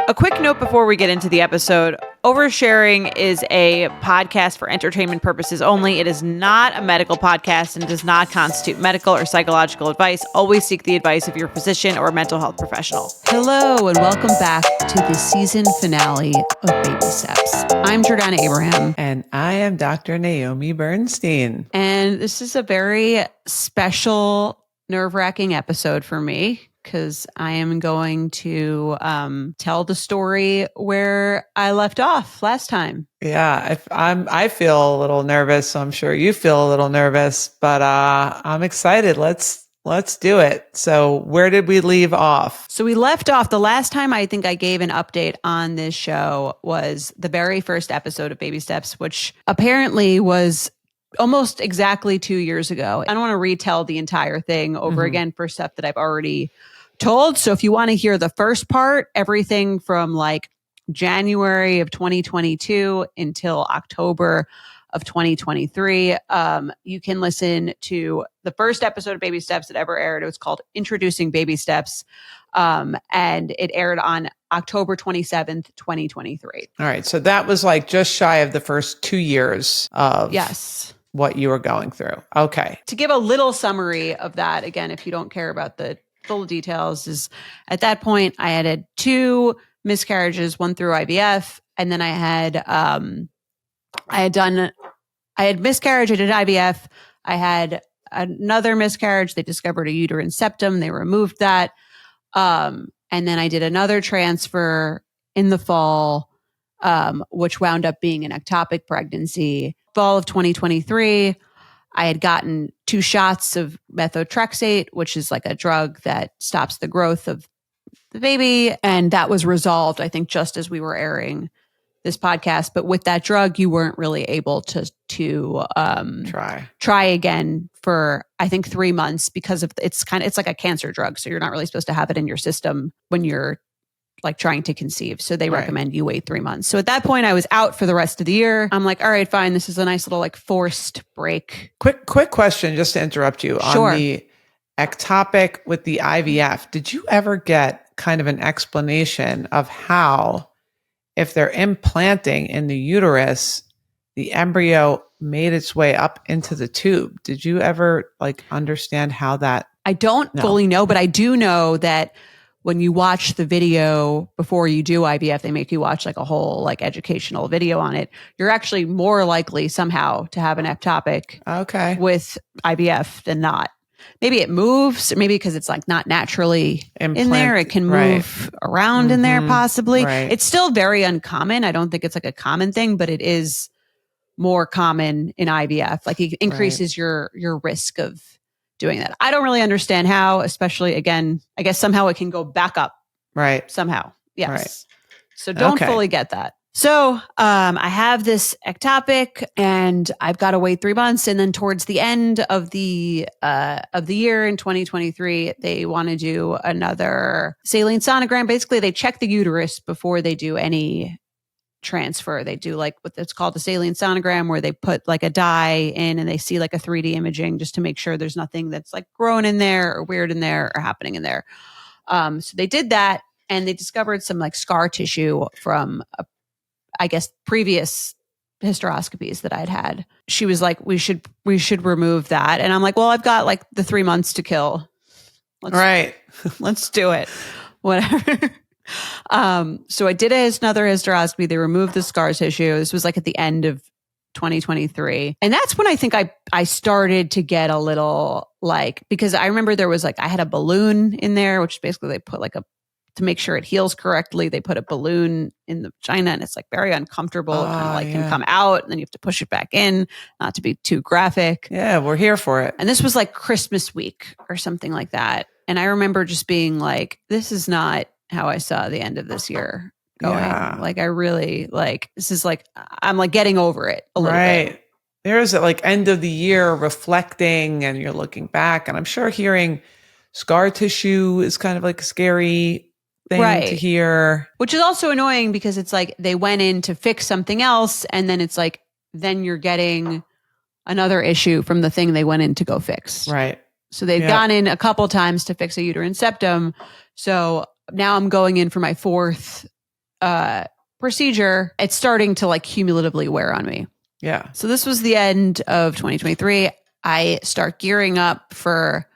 A quick note before we get into the episode. Oversharing is a podcast for entertainment purposes only. It is not a medical podcast and does not constitute medical or psychological advice. Always seek the advice of your physician or mental health professional. Hello and welcome back to the season finale of Baby Steps. I'm Jordana Abraham. And I am Dr. Naomi Bernstein. And this is a very special, nerve-wracking episode for me, because I am going to tell the story where I left off last time. Yeah, I feel a little nervous, so I'm sure you feel a little nervous, but I'm excited. Let's do it. So where did we leave off? So we left off, the last time I think I gave an update on this show was the very first episode of Baby Steps, which apparently was almost exactly 2 years ago. I don't want to retell the entire thing over again for stuff that I've already told. So if you want to hear the first part, everything from like January of 2022 until October of 2023, you can listen to the first episode of Baby Steps that ever aired. It was called Introducing Baby Steps. And it aired on October 27th, 2023. All right. So that was like just shy of the first 2 years of what you were going through. Okay. To give a little summary of that, again, if you don't care about the full details, is at that point I had 2 miscarriages, one through IVF, and then I had miscarriage, I did IVF, I had another miscarriage, they discovered a uterine septum, they removed that, and then I did another transfer in the fall, which wound up being an ectopic pregnancy. Fall of 2023, I had gotten 2 shots of methotrexate, which is like a drug that stops the growth of the baby. And that was resolved, I think, just as we were airing this podcast. But with that drug, you weren't really able to try again for, I think, 3 months, because of it's like a cancer drug. So you're not really supposed to have it in your system when you're like trying to conceive. So they recommend you wait 3 months. So at that point I was out for the rest of the year. I'm like, all right, fine. This is a nice little like forced break. Quick question, just to interrupt you on the ectopic with the IVF. Did you ever get kind of an explanation of how, if they're implanting in the uterus, the embryo made its way up into the tube? Did you ever like understand how that? I don't fully know, but I do know that when you watch the video before you do IVF, they make you watch like a whole like educational video on it. You're actually more likely somehow to have an ectopic with IVF than not. Maybe it moves, maybe because it's like not naturally in there. It can move around in there possibly. Right. It's still very uncommon. I don't think it's like a common thing, but it is more common in IVF. Like it increases your risk of doing that. I don't really understand how, especially again, I guess somehow it can go back up. Right. Somehow. Yes. Right. So don't fully get that. So I have this ectopic and I've got to wait 3 months. And then towards the end of the year in 2023, they want to do another saline sonogram. Basically, they check the uterus before they do any transfer. They do like what it's called a saline sonogram, where they put like a dye in and they see like a 3D imaging just to make sure there's nothing that's like grown in there or weird in there or happening in there. So they did that and they discovered some like scar tissue from I guess previous hysteroscopies that I'd had. She was like, we should remove that. And I'm like, well, I've got like the 3 months to kill. Let's do it. Whatever. So I did another hysteroscopy. They removed the scar tissue. This was like at the end of 2023. And that's when I think I started to get a little like, because I remember there was like, I had a balloon in there, which basically they put like to make sure it heals correctly, they put a balloon in the vagina and it's like very uncomfortable. It kind of like can come out and then you have to push it back in, not to be too graphic. Yeah, we're here for it. And this was like Christmas week or something like that. And I remember just being like, this is not how I saw the end of this year going. Yeah. Like I really like, this is like, I'm like getting over it a little bit. There's like end of the year reflecting and you're looking back, and I'm sure hearing scar tissue is kind of like a scary thing to hear. Which is also annoying because it's like they went in to fix something else and then it's like, then you're getting another issue from the thing they went in to go fix. Right. So they've gone in a couple times to fix a uterine septum. So now I'm going in for my 4th procedure, it's starting to like cumulatively wear on me. Yeah. So this was the end of 2023. I start gearing up for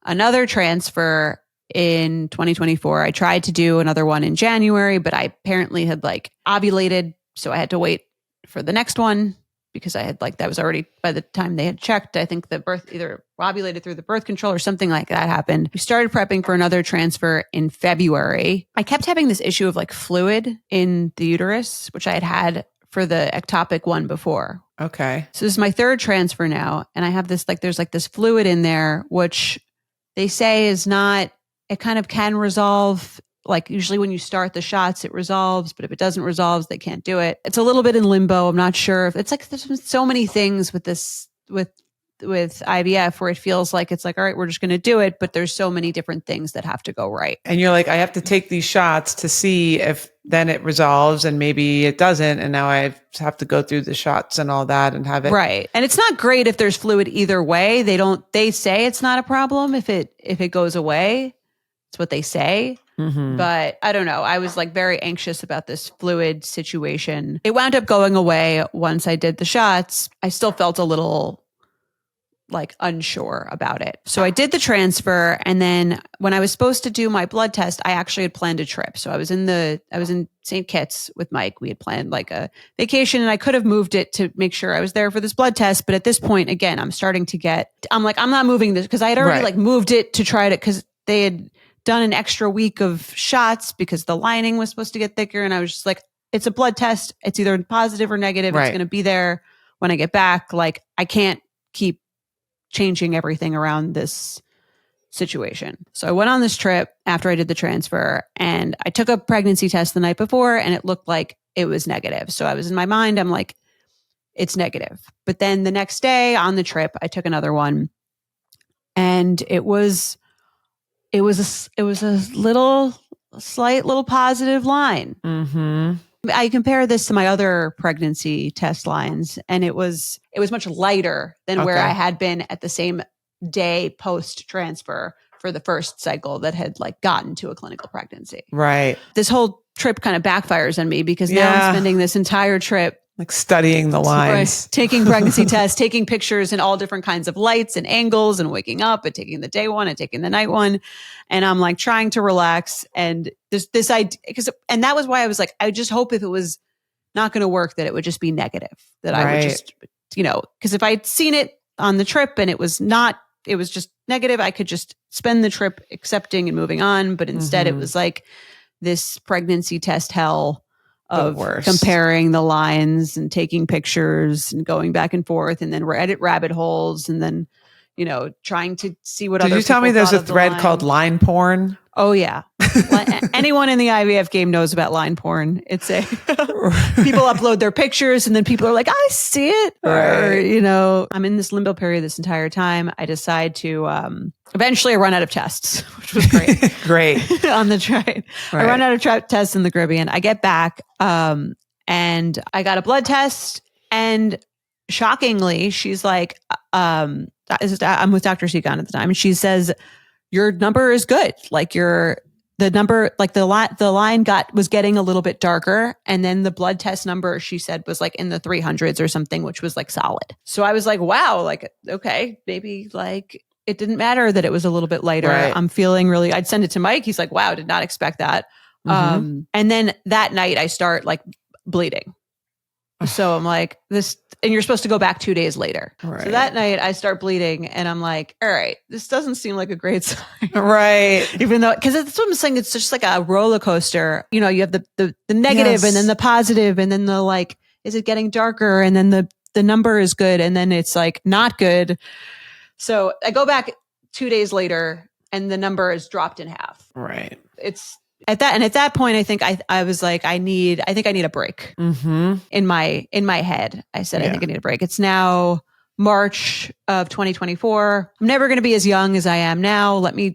another transfer in 2024. I tried to do another one in January, but I apparently had like ovulated. So I had to wait for the next one because I had like, that was already by the time they had checked. I think the birth either ovulated through the birth control or something like that happened. We started prepping for another transfer in February. I kept having this issue of like fluid in the uterus, which I had had for the ectopic one before. Okay. So this is my third transfer now. And I have this, like, there's like this fluid in there, which they say is not, it kind of can resolve. Like usually when you start the shots, it resolves, but if it doesn't resolve, they can't do it. It's a little bit in limbo. I'm not sure if it's like, there's so many things with this, with IVF where it feels like it's like, all right, we're just going to do it. But there's so many different things that have to go right. And you're like, I have to take these shots to see if then it resolves and maybe it doesn't. And now I have to go through the shots and all that and have it. Right. And it's not great if there's fluid either way. They say it's not a problem if it goes away. It's what they say. Mm-hmm. But I don't know. I was like very anxious about this fluid situation. It wound up going away once I did the shots. I still felt a little like unsure about it. So I did the transfer. And then when I was supposed to do my blood test, I actually had planned a trip. So I was in St. Kitts with Mike. We had planned like a vacation and I could have moved it to make sure I was there for this blood test. But at this point, again, I'm like, I'm not moving this because I had already like moved it to try to, because they had done an extra week of shots because the lining was supposed to get thicker. And I was just like, it's a blood test. It's either positive or negative. Right. It's going to be there when I get back. Like I can't keep changing everything around this situation. So I went on this trip after I did the transfer and I took a pregnancy test the night before and it looked like it was negative. So I was in my mind, I'm like, it's negative. But then the next day on the trip, I took another one and it was a slight little positive line. Mm-hmm. I compare this to my other pregnancy test lines and it was much lighter than where I had been at the same day post transfer for the first cycle that had like gotten to a clinical pregnancy. Right. This whole trip kind of backfires on me because now I'm spending this entire trip like studying the lines, right, taking pregnancy tests, taking pictures in all different kinds of lights and angles and waking up and taking the day one and taking the night one. And I'm like trying to relax. And this idea, and that was why I was like, I just hope if it was not going to work, that it would just be negative, that I would just, because if I'd seen it on the trip and it was just negative, I could just spend the trip accepting and moving on. But instead it was like this pregnancy test hell of comparing the lines and taking pictures and going back and forth and then Reddit rabbit holes and then, trying to see what other people Did you tell me there's a thread called line porn? Oh, yeah. Anyone in the IVF game knows about line porn. It's people upload their pictures and then people are like, I see it. Right. Or, I'm in this limbo period this entire time. I decide to, eventually I run out of tests, which was great. Great. On the train. Right. I run out of tests in the Caribbean. I get back, and I got a blood test and shockingly, she's like, I'm with Dr. Segan at the time. And she says, your number is good. Like the number, like the line was getting a little bit darker. And then the blood test number, she said, was like in the 300s or something, which was like solid. So I was like, wow, like, okay, maybe like it didn't matter that it was a little bit lighter. Right. I'm feeling really, I'd send it to Mike. He's like, wow, did not expect that. Mm-hmm. And then that night I start like bleeding. So I'm like this, and you're supposed to go back 2 days later. Right. So that night I start bleeding and I'm like, all right, this doesn't seem like a great sign. Right. Even though, cause that's what I'm saying. It's just like a roller coaster. You have the negative and then the positive and then the like, is it getting darker? And then the number is good. And then it's like not good. So I go back 2 days later and the number is dropped in half. Right. At that point, I think I was like, I think I need a break. Mm-hmm. In my head. I said, I think I need a break. It's now March of 2024. I'm never going to be as young as I am now. Let me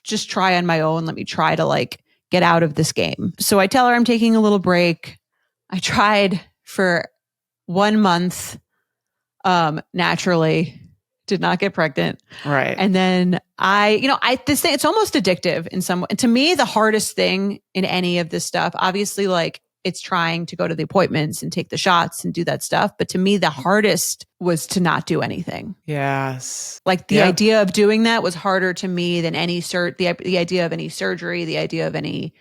just try on my own. Let me try to like get out of this game. So I tell her I'm taking a little break. I tried for 1 month, naturally. did not get pregnant. Right. And then this thing, it's almost addictive in some way. And to me, the hardest thing in any of this stuff, obviously, like, it's trying to go to the appointments and take the shots and do that stuff. But to me, the hardest was to not do anything. Yes. Like the idea of doing that was harder to me than any the idea of any surgery, the idea of any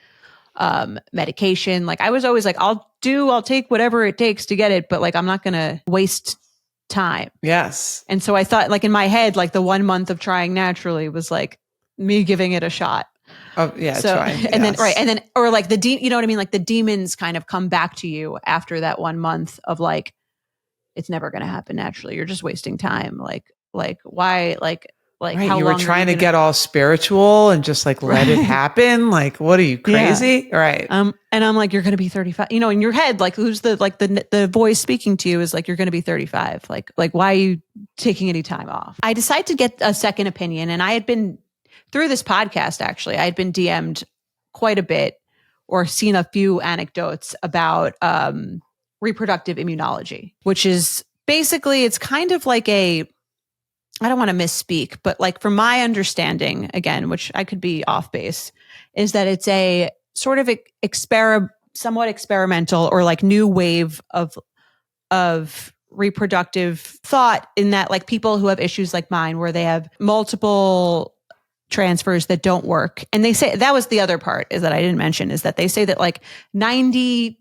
medication. Like I was always like, I'll take whatever it takes to get it, but like, I'm not going to waste time. Yes. And so I thought, like, in my head, like the 1 month of trying naturally was like me giving it a shot. Oh yeah. So, trying, and then, right. And then, or like you know what I mean? Like the demons kind of come back to you after that 1 month of like, it's never going to happen naturally. You're just wasting time. Like why, like right. how you long were trying to get all spiritual and just like let it happen. Like, what are you, crazy? Yeah. Right. And I'm like, you're going to be 35, you know, in your head, like who's the voice speaking to you is like, you're going to be 35. Like, why are you taking any time off? I decided to get a second opinion, and I had been through this podcast, actually, I had been DM'd quite a bit or seen a few anecdotes about reproductive immunology, which is basically, it's kind of like I don't want to misspeak, but like from my understanding, again, which I could be off base, is that it's a sort of somewhat experimental or like new wave of reproductive thought, in that like people who have issues like mine, where they have multiple transfers that don't work. And they say, that was the other part is that I didn't mention, is that they say that like 92%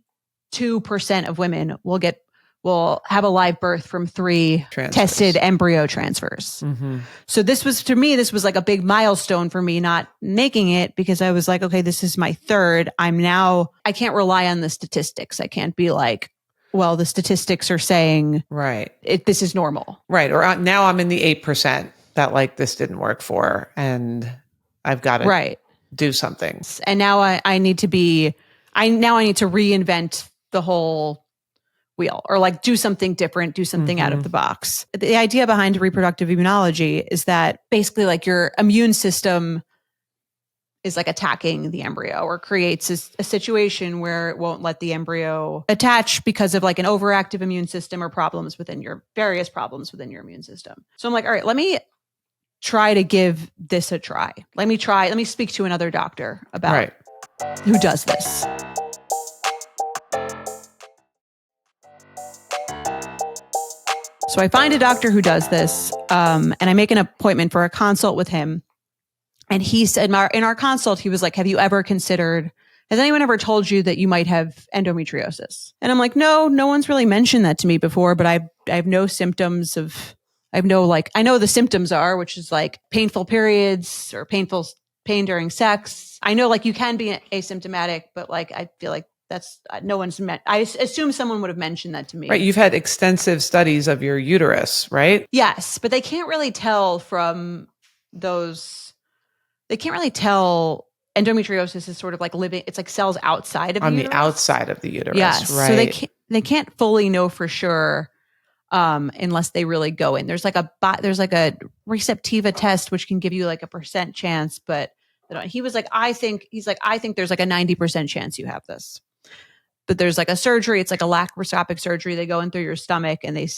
of women will have a live birth from 3 tested embryo transfers. Mm-hmm. So this was like a big milestone for me not making it, because I was like, okay, this is my 3rd. I can't rely on the statistics. I can't be like, well, the statistics are saying right, this is normal. Right. Or now I'm in the 8% that like this didn't work for, and I've got to do something. And now I need to reinvent the whole wheel, or like do something different, do something out of the box. The idea behind reproductive immunology is that basically like your immune system is like attacking the embryo, or creates a situation where it won't let the embryo attach because of like an overactive immune system or various problems within your immune system. So I'm like, all right, let me try to give this a try. Let me speak to another doctor about who does this. So I find a doctor who does this, and I make an appointment for a consult with him. And he said, in our consult, he was like, has anyone ever told you that you might have endometriosis? And I'm like, no one's really mentioned that to me before, but I have no symptoms of, I know the symptoms are, which is like painful periods or pain during sex. I know like you can be asymptomatic, but like, I feel like that's no one's meant. I assume someone would have mentioned that to me. Right. You've had extensive studies of your uterus, right? Yes. But they can't really tell from those. They can't really tell. Endometriosis is sort of like living. It's like cells outside of the uterus. On the outside of the uterus. Yes. Right. So they can't fully know for sure. Unless they really go in. There's like a receptiva test, which can give you like a % chance, but he was like, I think there's like a 90% chance you have this. But there's like a surgery, it's like a laparoscopic surgery. They go in through your stomach and they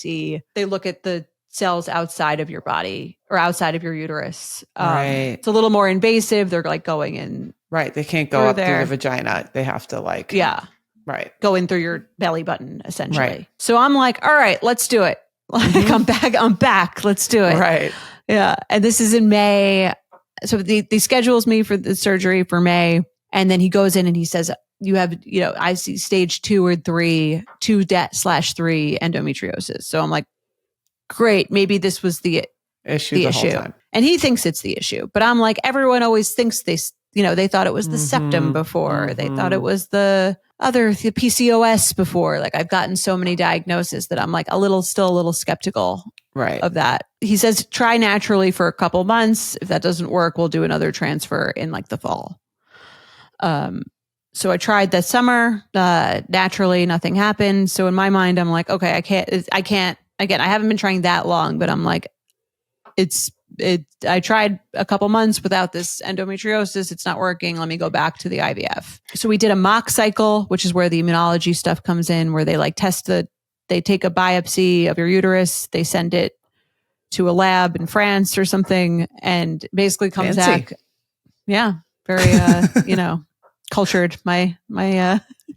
look at the cells outside of your body or outside of your uterus. Right. It's a little more invasive. They're like going in. Right. They can't go up through the vagina. They have to like. Yeah. Right. Go in through your belly button, essentially. Right. So I'm like, all right, let's do it. Like I'm back. Let's do it. Right. Yeah. And this is in May. So he schedules me for the surgery for May. And then he goes in and he says, you have, I see stage 2 or 3, 2/3 endometriosis. So I'm like, great. Maybe this was the issue. Whole time. And he thinks it's the issue. But I'm like, everyone always thinks they thought it was the septum before. They thought it was the PCOS before. Like I've gotten so many diagnoses that I'm like still a little skeptical of that. He says, try naturally for a couple months. If that doesn't work, we'll do another transfer in like the fall. So I tried that summer, naturally, nothing happened. So in my mind, I'm like, okay, I can't, again, I haven't been trying that long, but I'm like, I tried a couple months without this endometriosis. It's not working. Let me go back to the IVF. So we did a mock cycle, which is where the immunology stuff comes in, where they like they take a biopsy of your uterus. They send it to a lab in France or something, and basically comes back. Yeah, very cultured my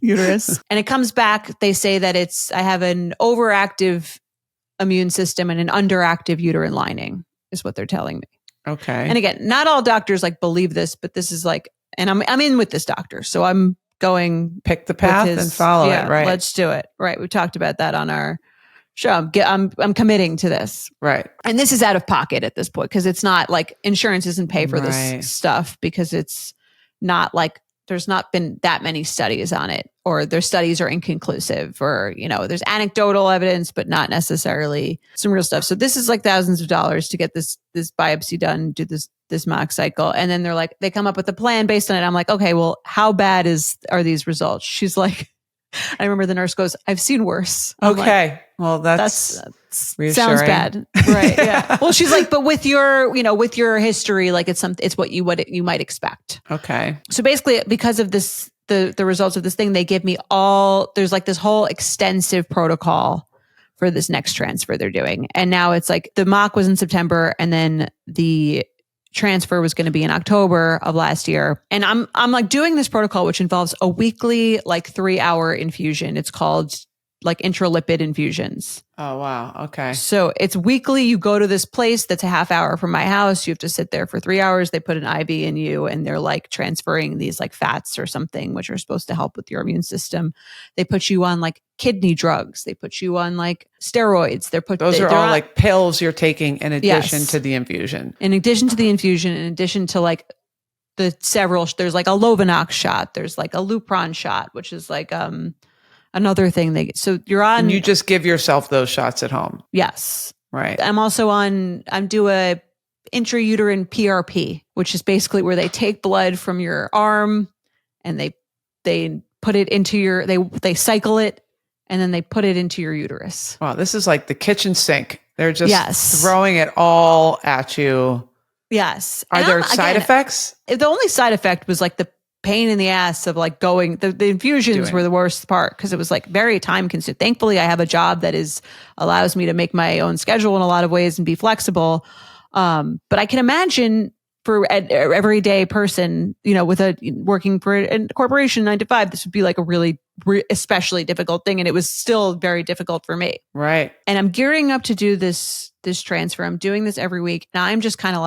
uterus, and it comes back. They say that I have an overactive immune system and an underactive uterine lining is what they're telling me. Okay. And again, not all doctors believe this, but this is and I'm in with this doctor, so I'm going pick the path and follow it. Right. Let's do it. Right. We talked about that on our show. I'm committing to this. Right. And this is out of pocket at this point because it's not insurance doesn't pay for this stuff because it's not there's not been that many studies on it, or their studies are inconclusive, or, there's anecdotal evidence, but not necessarily some real stuff. So this is thousands of dollars to get this biopsy done, do this mock cycle. And then they come up with a plan based on it. I'm like, okay, well, how bad are these results? She's like, I remember the nurse goes, I've seen worse. I'm okay. Well, that's sounds bad. Right. Yeah. Well, she's like, but with your history, it's what you might expect. Okay. So basically, because of this, the results of this thing, they give me there's this whole extensive protocol for this next transfer they're doing. And now it's the mock was in September, and then the transfer was going to be in October of last year. And I'm doing this protocol, which involves a weekly 3-hour infusion. It's called intralipid infusions. Oh, wow. Okay. So it's weekly. You go to this place that's a half hour from my house. You have to sit there for 3 hours. They put an IV in you, and they're transferring these fats or something, which are supposed to help with your immune system. They put you on kidney drugs. They put you on steroids. Those are all pills you're taking in addition to the infusion. In addition to the infusion, in addition to there's a Lovenox shot. There's a Lupron shot, which is another thing so you're on. And you just give yourself those shots at home. Yes. Right. I'm also I'm do a intrauterine PRP, which is basically where they take blood from your arm and they put it into they cycle it, and then they put it into your uterus. Wow. This is like the kitchen sink. They're just throwing it all at you. Yes. Are there side effects? The only side effect was the pain in the ass of going, the infusions were the worst part because it was very time consuming. Thankfully, I have a job that allows me to make my own schedule in a lot of ways and be flexible. But I can imagine for an everyday person, with working for a corporation 9 to 5, this would be a really especially difficult thing. And it was still very difficult for me. Right. And I'm gearing up to do this transfer. I'm doing this every week. Now I'm just kind of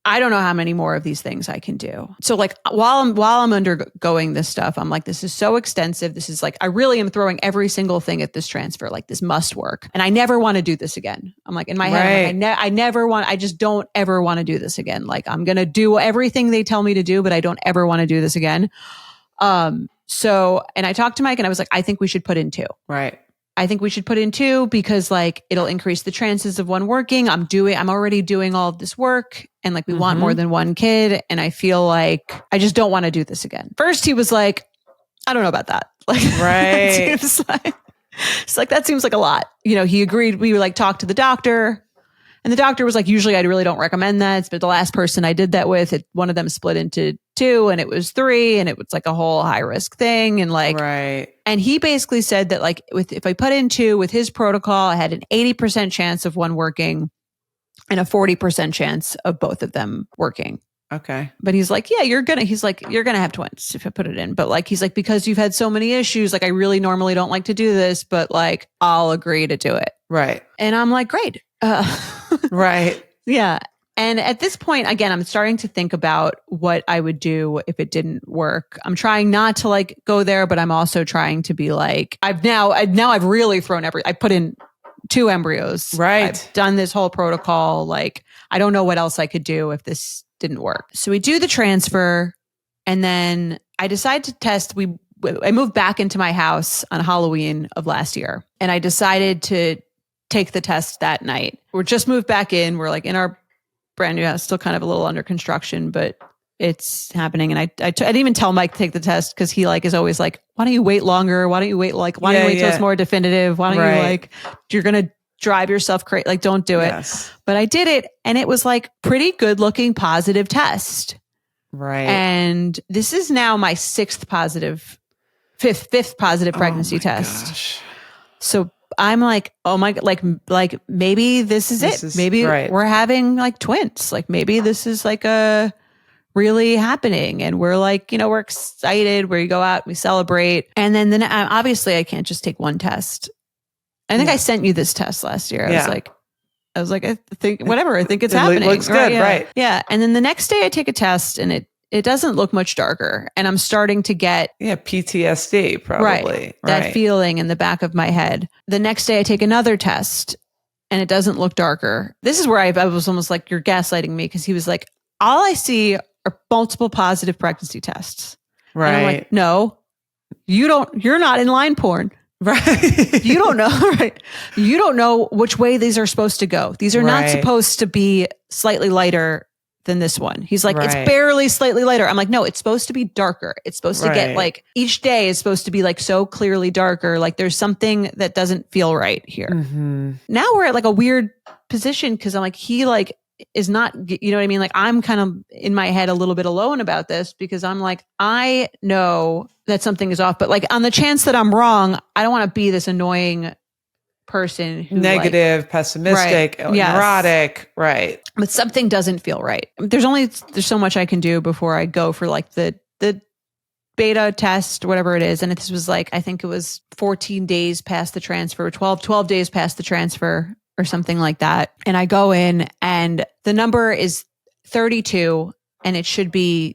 I don't know how many more of these things I can do. So while I'm undergoing this stuff, I'm this is so extensive. This is I really am throwing every single thing at this transfer. This must work. And I never want to do this again. I'm in my head, I just don't ever want to do this again. I'm going to do everything they tell me to do, but I don't ever want to do this again. So, and I talked to Mike and I was I think we should put in 2. Right. I think we should put in 2 because it'll increase the chances of one working. I'm already doing all of this work, and we want more than one kid. And I feel I just don't want to do this again. First, he was I don't know about that. Right. It's that seems like a lot. He agreed. We talked to the doctor, and the doctor was usually I really don't recommend that. But the last person I did that with, one of them split into 2 and it was 3, and it was a whole high risk thing. And right. And he basically said that if I put in 2 with his protocol, I had an 80% chance of one working and a 40% chance of both of them working. Okay. But he's yeah, you're going to have twins if I put it in. But he's because you've had so many issues, I really normally don't like to do this, but I'll agree to do it. Right. And I'm great. Right. Yeah. And at this point, again, I'm starting to think about what I would do if it didn't work. I'm trying not to go there, but I'm also trying to be I've really thrown I put in 2 embryos. Right. I've done this whole protocol. I don't know what else I could do if this didn't work. So we do the transfer, and then I decide to test. I moved back into my house on Halloween of last year, and I decided to take the test that night. We're just moved back in. We're in our brand new house, still kind of a little under construction, but it's happening. And I didn't even tell Mike to take the test because he is always why don't you wait longer? Why don't you wait why don't you wait till it's more definitive? Why don't you you're going to drive yourself crazy? Don't do it. Yes. But I did it, and it was pretty good looking positive test. Right. And this is now my fifth positive pregnancy test. Gosh. So I'm like, oh my God, like maybe this is it. Maybe we're having like twins. Like maybe this is like a really happening. And we're like, we're excited. We go out, we celebrate. And then obviously I can't just take one test. I think I sent you this test last year. I was like, I think it's happening. It looks good, right? Yeah. And then the next day I take a test and it doesn't look much darker. And I'm starting to get PTSD probably. That feeling in the back of my head. The next day I take another test and it doesn't look darker. This is where I was almost like, you're gaslighting me, because he was like, all I see are multiple positive pregnancy tests. Right. And I'm like, no, you're not in line porn. Right. You don't know, right? You don't know which way these are supposed to go. These are not supposed to be slightly lighter than this one. He's like, it's barely slightly lighter. I'm like, no, it's supposed to be darker. It's supposed to get like, each day is supposed to be like so clearly darker. Like there's something that doesn't feel right here. Mm-hmm. Now we're at like a weird position, because I'm like, he like is not, you know what I mean? Like I'm kind of in my head a little bit alone about this, because I'm like, I know that something is off, but like on the chance that I'm wrong, I don't want to be this annoying person who negative, pessimistic, neurotic, right? But something doesn't feel right. There's so much I can do before I go for like the beta test, whatever it is. And this was like, I think it was 14 days past the transfer, 12 days past the transfer or something like that. And I go in and the number is 32 and it should be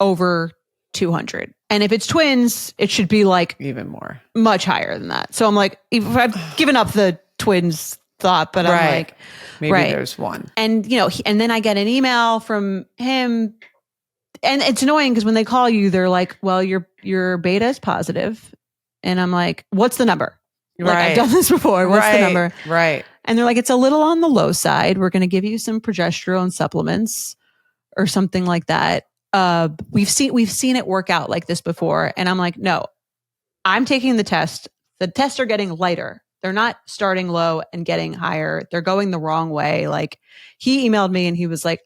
over 200. And if it's twins, it should be like even more, much higher than that. So I'm like, I've given up the twins thought, but I'm like, maybe there's one. And, and then I get an email from him, and it's annoying because when they call you, they're like, well, your beta is positive. And I'm like, what's the number? Like, I've done this before. What's the number? Right. And they're like, it's a little on the low side. We're going to give you some progesterone supplements or something like that. We've seen it work out like this before. And I'm like, no, I'm taking the test. The tests are getting lighter. They're not starting low and getting higher. They're going the wrong way. Like he emailed me and he's like,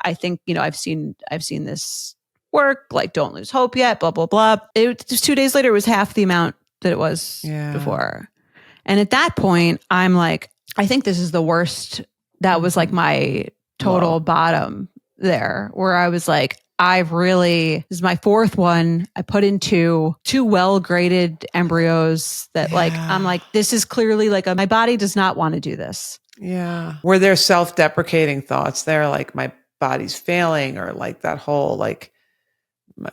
I think, I've seen this work. Like, don't lose hope yet, blah, blah, blah. Just 2 days later, it was half the amount that it was before. And at that point, I'm like, I think this is the worst. That was like my total bottom there, where I was like, this is my fourth one. I put in two well-graded embryos that like, I'm like, this is clearly like my body does not want to do this. Yeah. Were there self-deprecating thoughts there? Like my body's failing, or like that whole, like,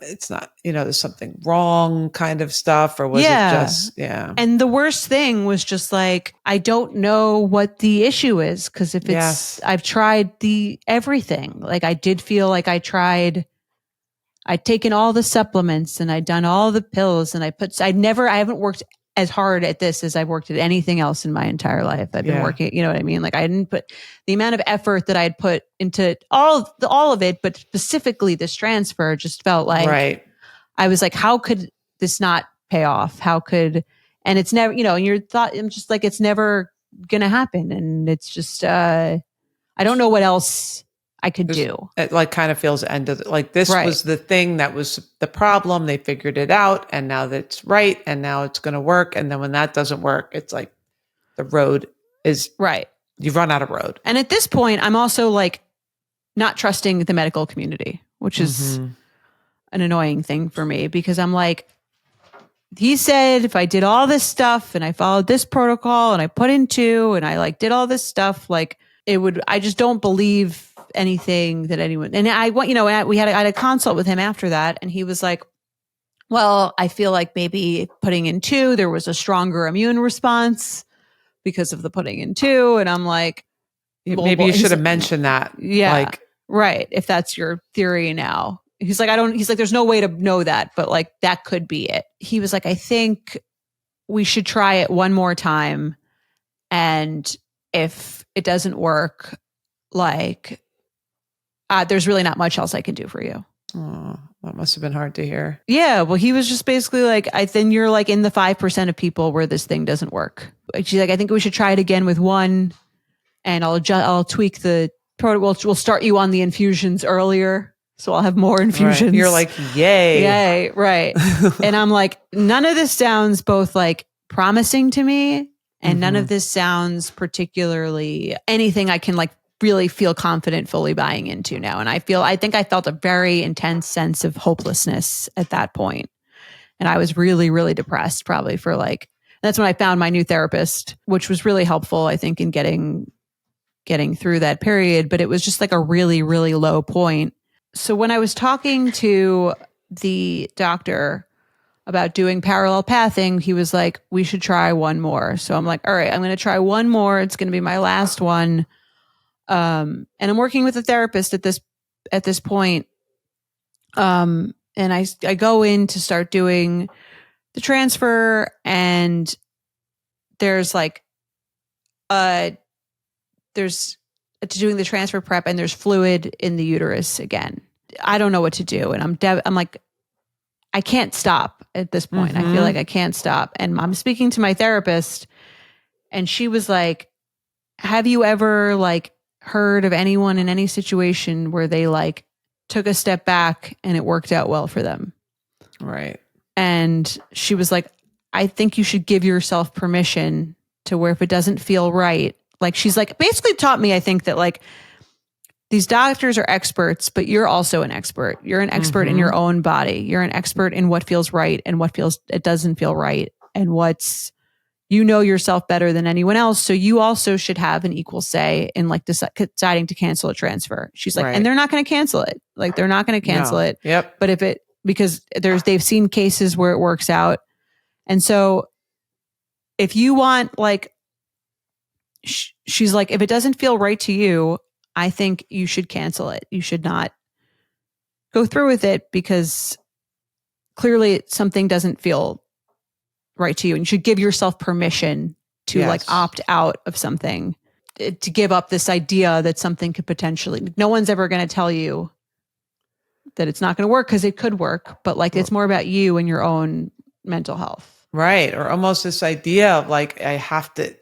it's not, there's something wrong kind of stuff, or was it just, And the worst thing was just like, I don't know what the issue is. Cause if I've tried everything, like I did feel like I'd taken all the supplements and I'd done all the pills and I haven't worked as hard at this as I've worked at anything else in my entire life. I've been working, you know what I mean? Like I didn't put the amount of effort that I had put into all of it, but specifically this transfer just felt like, I was like, how could this not pay off? And it's never, and your thought, I'm just like, it's never going to happen. And it's just, I don't know what else I could do. It like kind of feels ended. Like this was the thing that was the problem. They figured it out, and now that's right, and now it's going to work. And then when that doesn't work, it's like the road is You've run out of road. And at this point, I'm also like not trusting the medical community, which is an annoying thing for me, because I'm like, he said if I did all this stuff and I followed this protocol and I put in 2 and I like did all this stuff, like I just don't believe anything that anyone, and I want, I had a consult with him after that, and he was like, well, I feel like maybe putting in 2, there was a stronger immune response because of the putting in 2. And I'm like, maybe you should have mentioned that. Yeah. Like, right. If that's your theory now. He's like, there's no way to know that, but like, that could be it. He was like, I think we should try it one more time. And if it doesn't work, like, there's really not much else I can do for you. Oh, that must have been hard to hear. Yeah. Well, he was just basically like, then you're like in the 5% of people where this thing doesn't work. She's like, I think we should try it again with 1, and I'll tweak the protocol. We'll start you on the infusions earlier, so I'll have more infusions. Right. You're like, yay. Right. And I'm like, none of this sounds both like promising to me And none of this sounds particularly anything I can like really feel confident fully buying into now. And I think I felt a very intense sense of hopelessness at that point. And I was really, really depressed probably for like, that's when I found my new therapist, which was really helpful, I think, in getting through that period. But it was just like a really, really low point. So when I was talking to the doctor about doing parallel pathing, he was like, we should try one more. So I'm like, all right, I'm going to try one more. It's going to be my last one. And I'm working with a therapist at this point. And I go in to start doing the transfer, and there's like, there's doing the transfer prep, and there's fluid in the uterus again. I don't know what to do. And I'm like, I can't stop at this point. I feel like I can't stop. And I'm speaking to my therapist, and she was like, have you ever like heard of anyone in any situation where they like took a step back and it worked out well for them? Right. And she was like, I think you should give yourself permission to where if it doesn't feel right, like she's like basically taught me, I think, that like these doctors are experts, but you're also an expert. You're an expert in your own body. You're an expert in what feels right and what it doesn't feel right, and you know yourself better than anyone else. So you also should have an equal say in like deciding to cancel a transfer. She's like, and they're not going to cancel it. Like they're not going to cancel it. Yep. But because they've seen cases where it works out. And so if you want, like, she's like, if it doesn't feel right to you, I think you should cancel it. You should not go through with it because clearly something doesn't feel right to you. And you should give yourself permission to like opt out of something, to give up this idea that something could potentially, no one's ever going to tell you that it's not going to work, because it could work, but like it's more about you and your own mental health. Right. Or almost this idea of like, I have to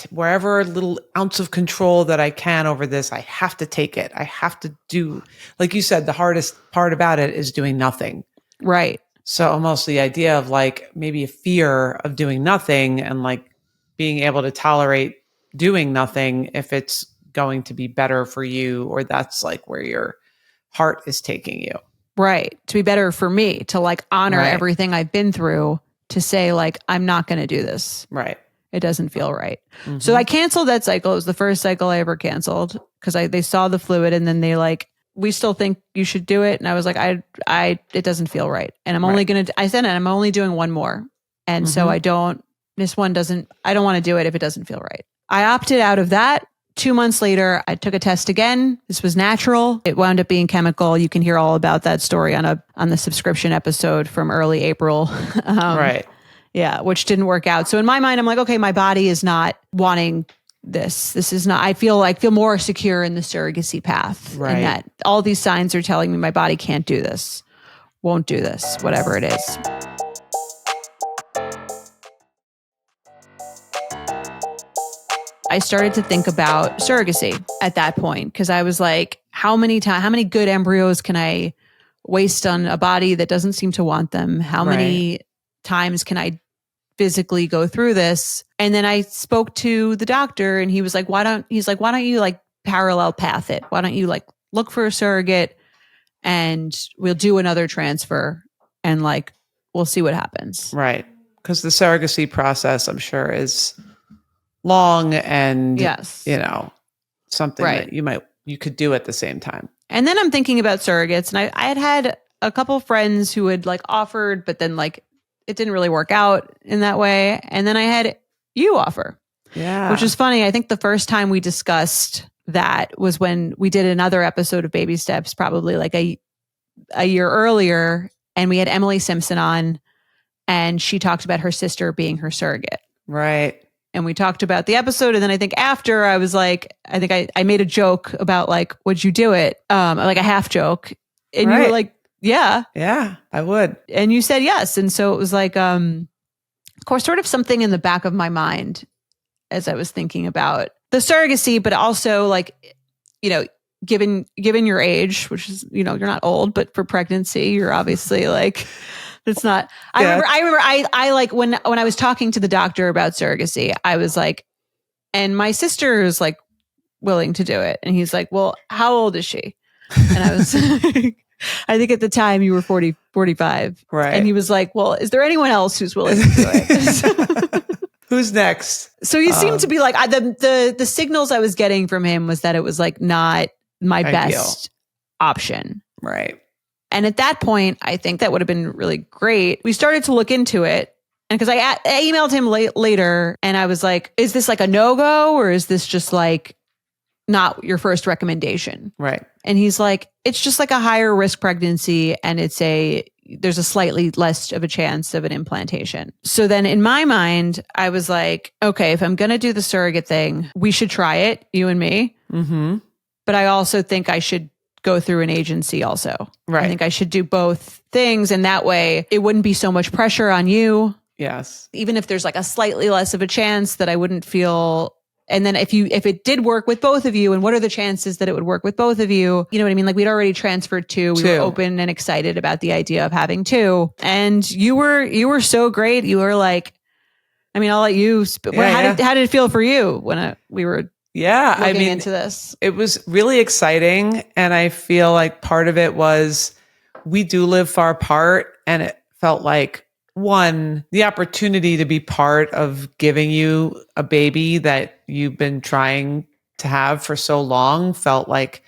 wherever little ounce of control that I can over this, I have to take it. I have to do, like you said, the hardest part about it is doing nothing. Right. So almost the idea of like maybe a fear of doing nothing and like being able to tolerate doing nothing if it's going to be better for you, or that's like where your heart is taking you. Right. To be better for me, to like honor everything I've been through, to say like, I'm not going to do this. Right. It doesn't feel right. So I canceled that cycle. It was the first cycle I ever canceled because they saw the fluid, and then they like, we still think you should do it. And I was like, it doesn't feel right. And I'm only going to, I said, I'm only doing one more. And so I don't want to do it if it doesn't feel right. I opted out of that. 2 months later, I took a test again. This was natural. It wound up being chemical. You can hear all about that story on the subscription episode from early April. Right. Yeah, which didn't work out. So in my mind, I'm like, okay, my body is not wanting this. This is not, I feel more secure in the surrogacy path. Right. And that all these signs are telling me my body can't do this, won't do this, whatever it is. I started to think about surrogacy at that point, because I was like, how many good embryos can I waste on a body that doesn't seem to want them? How many times can I physically go through this? And then I spoke to the doctor, and he was like, why don't you like parallel path it? Why don't you like look for a surrogate, and we'll do another transfer, and like, we'll see what happens. Right. Because the surrogacy process, I'm sure, is long and, something that you could do at the same time. And then I'm thinking about surrogates, and I had a couple friends who had like offered, but then like it didn't really work out in that way. And then I had you offer, which is funny. I think the first time we discussed that was when we did another episode of Baby Steps, probably like a year earlier. And we had Emily Simpson on, and she talked about her sister being her surrogate. Right. And we talked about the episode. And then I think after, I was like, I think I made a joke about like, would you do it? Like a half joke. And you were like, yeah. Yeah, I would. And you said yes. And so it was like, of course, sort of something in the back of my mind as I was thinking about the surrogacy, but also like, given your age, which is, you're not old, but for pregnancy, you're obviously like It's not. I remember I like when I was talking to the doctor about surrogacy, I was like, and my sister is like willing to do it. And he's like, well, how old is she? And I was like, I think at the time you were 40, 45. Right. And he was like, well, is there anyone else who's willing to do it? Who's next? So he seemed to be like, the signals I was getting from him was that it was like not my best option. Right. And at that point, I think that would have been really great. We started to look into it. And because I emailed him later and I was like, is this like a no-go or is this just like not your first recommendation? Right. And he's like, it's just like a higher risk pregnancy and there's a slightly less of a chance of an implantation. So then in my mind, I was like, okay, if I'm going to do the surrogate thing, we should try it, you and me. Mm-hmm. But I also think I should go through an agency also. Right. I think I should do both things. And that way it wouldn't be so much pressure on you. Yes. Even if there's like a slightly less of a chance that I wouldn't feel. And then if it did work with both of you, and what are the chances that it would work with both of you? You know what I mean? Like we'd already transferred two. We were open and excited about the idea of having two. And you were so great. You were like, I mean, I'll let you. How did it feel for you when we were looking into this? It was really exciting. And I feel like part of it was we do live far apart. And it felt like, one, the opportunity to be part of giving you a baby that you've been trying to have for so long felt like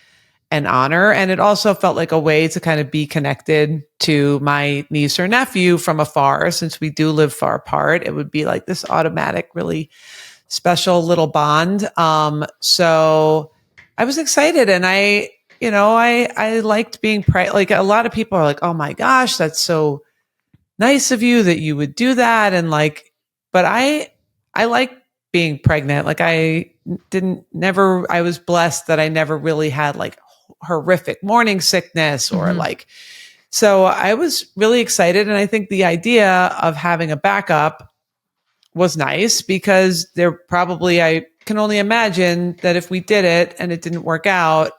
an honor. And it also felt like a way to kind of be connected to my niece or nephew from afar. Since we do live far apart, it would be like this automatic, really special little bond. So I was excited and I liked being pregnant. Like a lot of people are like, oh my gosh, that's so nice of you that you would do that. And like, but I like being pregnant. Like I was blessed that I never really had like horrific morning sickness or so I was really excited. And I think the idea of having a backup was nice because I can only imagine that if we did it and it didn't work out,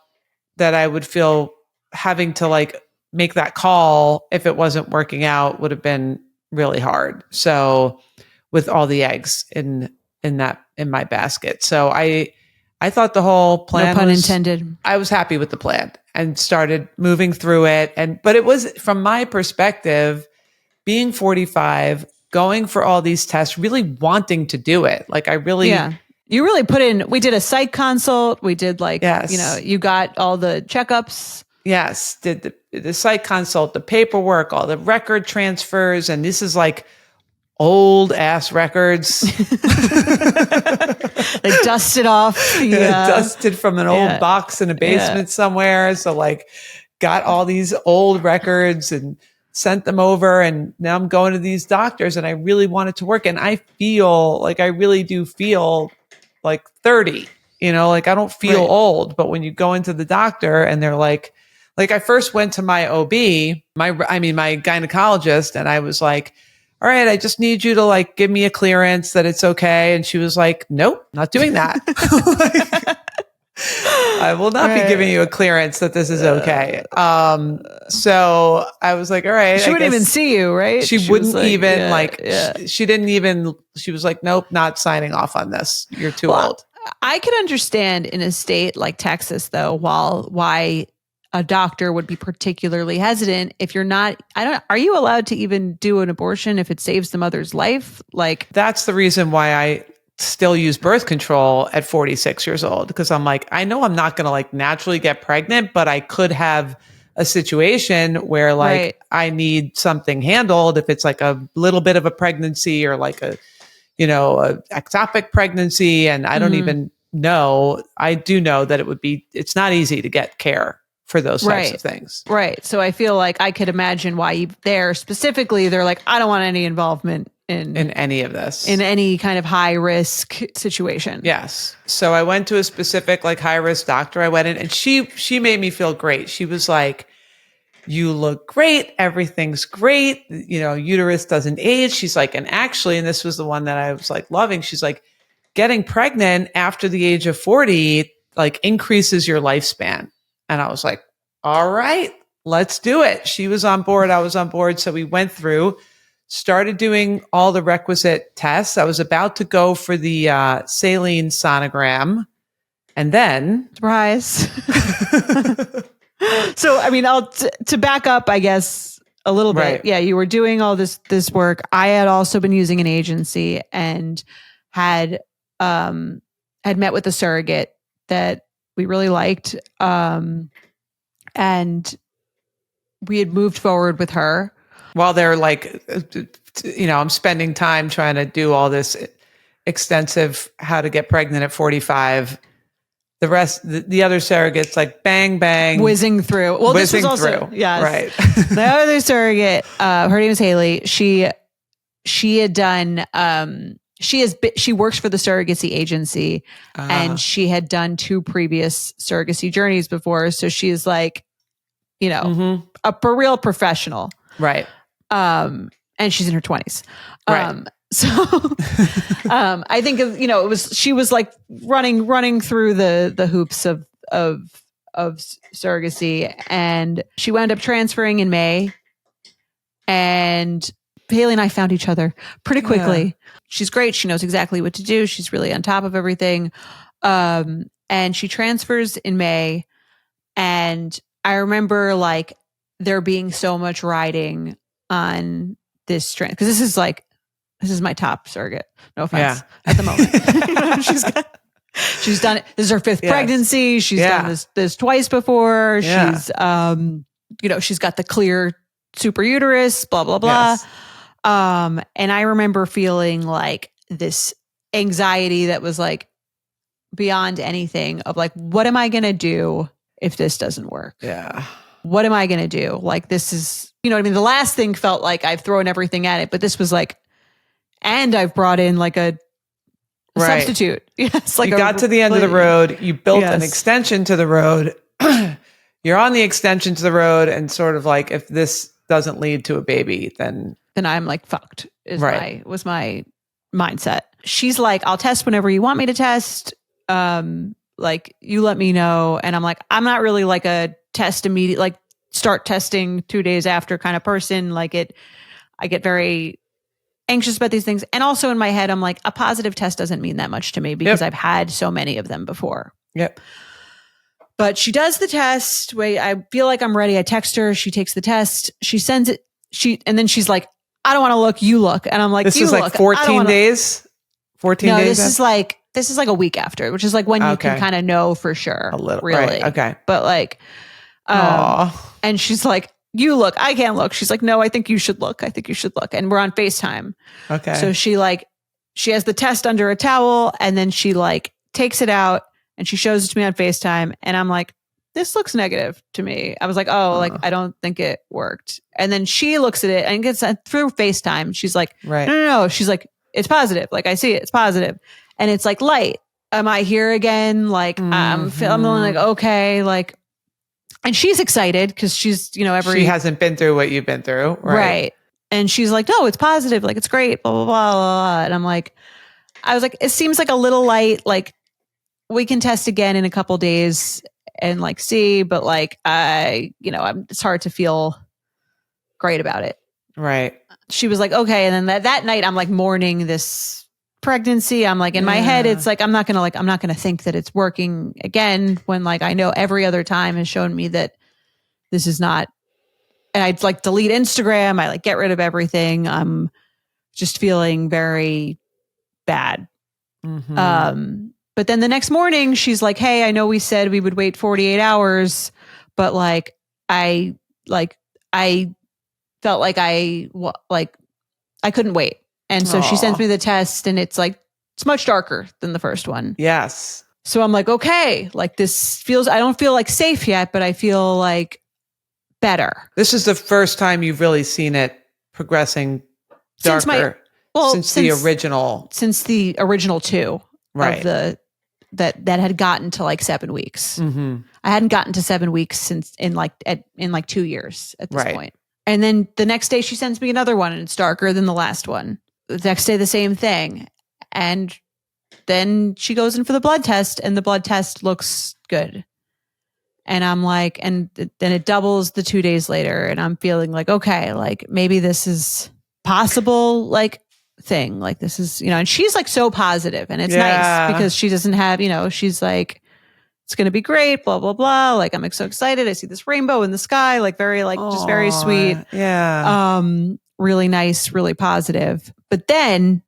that I would feel having to like make that call if it wasn't working out would have been really hard. So with all the eggs in my basket. So I thought the whole plan, no pun intended. I was happy with the plan and started moving through it. But it was, from my perspective, being 45, going for all these tests, really wanting to do it. Like I really, you really put in, we did a psych consult. We did you got all the checkups. Yes, did the psych consult, the paperwork, all the record transfers, and this is like old ass records. They dusted off. Dusted from an old box in a basement somewhere. So like got all these old records and sent them over. And now I'm going to these doctors and I really want it to work. And I really do feel like 30, like I don't feel old, but when you go into the doctor and they're like I first went to my OB, my gynecologist, and I was like, all right, I just need you to like give me a clearance that it's okay. And she was like, nope, not doing that. I will not be giving you a clearance that this is okay. So I was like, all right. She wouldn't even see you, right? She wouldn't even she didn't even, she was like, nope, not signing off on this. You're too old. I could understand in a state like Texas though, why a doctor would be particularly hesitant if you're not, are you allowed to even do an abortion if it saves the mother's life? Like that's the reason why I still use birth control at 46 years old. Because I'm like, I know I'm not going to like naturally get pregnant, but I could have a situation where like I need something handled if it's like a little bit of a pregnancy or like a ectopic pregnancy. And I don't even know. I do know that it's not easy to get care for those types of things. Right. So I feel like I could imagine why they're like, I don't want any involvement in any of this, in any kind of high risk situation. Yes. So I went to a specific like high risk doctor. I went in and she made me feel great. She was like, you look great. Everything's great. Uterus doesn't age. She's like, and this was the one that I was like loving. She's like, getting pregnant after the age of 40, like increases your lifespan. And I was like, all right, let's do it. She was on board. I was on board. So we went through, started doing all the requisite tests. I was about to go for the saline sonogram. And then surprise. So, I mean, to back up, I guess a little bit. Right. Yeah. You were doing all this work. I had also been using an agency and had met with a surrogate that we really liked. And we had moved forward with her. While they're like, I'm spending time trying to do all this extensive how to get pregnant at 45. The rest, the other surrogates, like bang, bang. Whizzing through. Well, this was also, yes. Right. The other surrogate, her name is Haley. She had done, she works for the surrogacy agency and she had done 2 previous surrogacy journeys before. So she's like, a real professional. Right. And she's in her 20s. Right. So, I think she was like running through the hoops of surrogacy, and she wound up transferring in May, and Haley and I found each other pretty quickly. Yeah. She's great. She knows exactly what to do. She's really on top of everything. And she transfers in May, and I remember like there being so much riding on this strand, because this is my top surrogate. No offense at the moment. She's done it. This is her 5th pregnancy. She's done this twice before. Yeah. She's, she's got the clear super uterus, blah, blah, blah. Yes. And I remember feeling like this anxiety that was like beyond anything of like, what am I going to do if this doesn't work? Yeah. What am I going to do? Like, this is, you know what I mean? The last thing felt like I've thrown everything at it, but this was like, and I've brought in like a substitute. Yes, like you got to the end of the road. You built an extension to the road. You're on the extension to the road, and sort of like, if this doesn't lead to a baby, then I'm like fucked. Was my mindset. She's like, I'll test whenever you want me to test. Like, you let me know. And I'm like, I'm not really like a test immediate, like start testing 2 days after kind of person. Like I get very anxious about these things. And also in my head, I'm like, a positive test doesn't mean that much to me because I've had so many of them before. Yep. But she does the test. Wait, I feel like I'm ready. I text her. She takes the test. She sends it. And then she's like, I don't want to look. You look. And I'm like, this is like 14 days. 14 days. No, this is like a week after, which is like when you can kind of know for sure. A little, really. Right. Okay. But like, and she's like, you look. I can't look. She's like, no, I think you should look. I think you should look. And we're on FaceTime. Okay. So she has the test under a towel, and then she like takes it out and she shows it to me on FaceTime. And I'm like, this looks negative to me. I was like, like, I don't think it worked. And then she looks at it and gets through FaceTime. She's like, no. She's like, it's positive. Like, I see it. It's positive. And it's like light. Am I here again? Like, I'm feeling like, okay. Like, and she's excited because she's, she hasn't been through what you've been through. Right. And she's like, no, it's positive. Like, it's great. Blah, blah, blah, blah, blah. And I was like, it seems like a little light. Like, we can test again in a couple days and like see, but like, it's hard to feel great about it. Right. She was like, okay. And then that night I'm like mourning this pregnancy. I'm like, in my head, it's like, I'm not going to think that it's working again when like, I know every other time has shown me that this is not, and I'd like delete Instagram. I like get rid of everything. I'm just feeling very bad. Mm-hmm. But then the next morning she's like, hey, I know we said we would wait 48 hours, but like, I felt like I couldn't wait. And so she sends me the test, and it's much darker than the first one. Yes. So I'm like, okay, like this feels, I don't feel like safe yet, but I feel like better. This is the first time you've really seen it progressing darker since the original 2 right. of that had gotten to like 7 weeks. Mm-hmm. I hadn't gotten to 7 weeks since in 2 years at this point. And then the next day she sends me another one, and it's darker than the last one. The next day, the same thing. And then she goes in for the blood test, and the blood test looks good. And I'm like, and then it doubles the 2 days later. And I'm feeling like, okay, like maybe this is possible, like thing. Like this is, and she's like so positive, and it's nice because she doesn't have, she's like, it's going to be great, blah, blah, blah. Like, I'm so excited. I see this rainbow in the sky, like very, like just very sweet. Yeah. Really nice, really positive. But then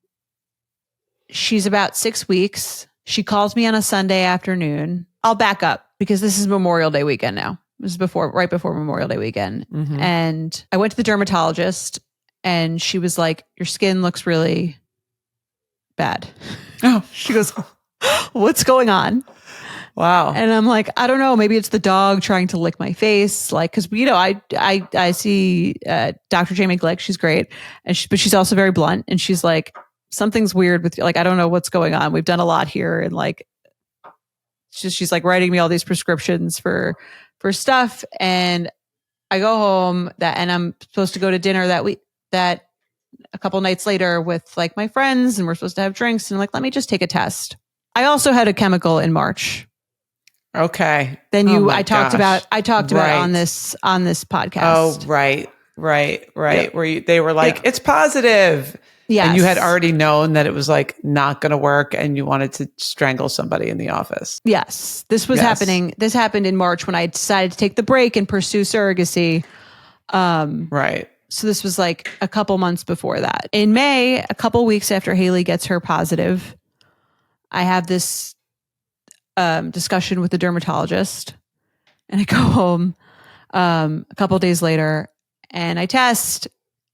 she's about 6 weeks. She calls me on a Sunday afternoon. I'll back up because this is Memorial Day weekend now. This is right before Memorial Day weekend. Mm-hmm. And I went to the dermatologist, and she was like, your skin looks really bad. Oh, she goes, what's going on? Wow. And I'm like, I don't know. Maybe it's the dog trying to lick my face. Like, cause I see, Dr. Jamie Glick. She's great. But she's also very blunt. And she's like, something's weird with, like, I don't know what's going on. We've done a lot here. And like, she's like writing me all these prescriptions for stuff. And I go home and I'm supposed to go to dinner that a couple nights later with like my friends, and we're supposed to have drinks, and like, let me just take a test. I also had a chemical in March. Okay. Then I talked about on this podcast. Oh, right. Yep. Where they were like, it's positive. Yes. And you had already known that it was like not going to work, and you wanted to strangle somebody in the office. Yes. This was happening. This happened in March when I decided to take the break and pursue surrogacy. Right. So this was like a couple months before that. In May, a couple weeks after Haley gets her positive, I have this discussion with the dermatologist, and I go home a couple days later, and I test,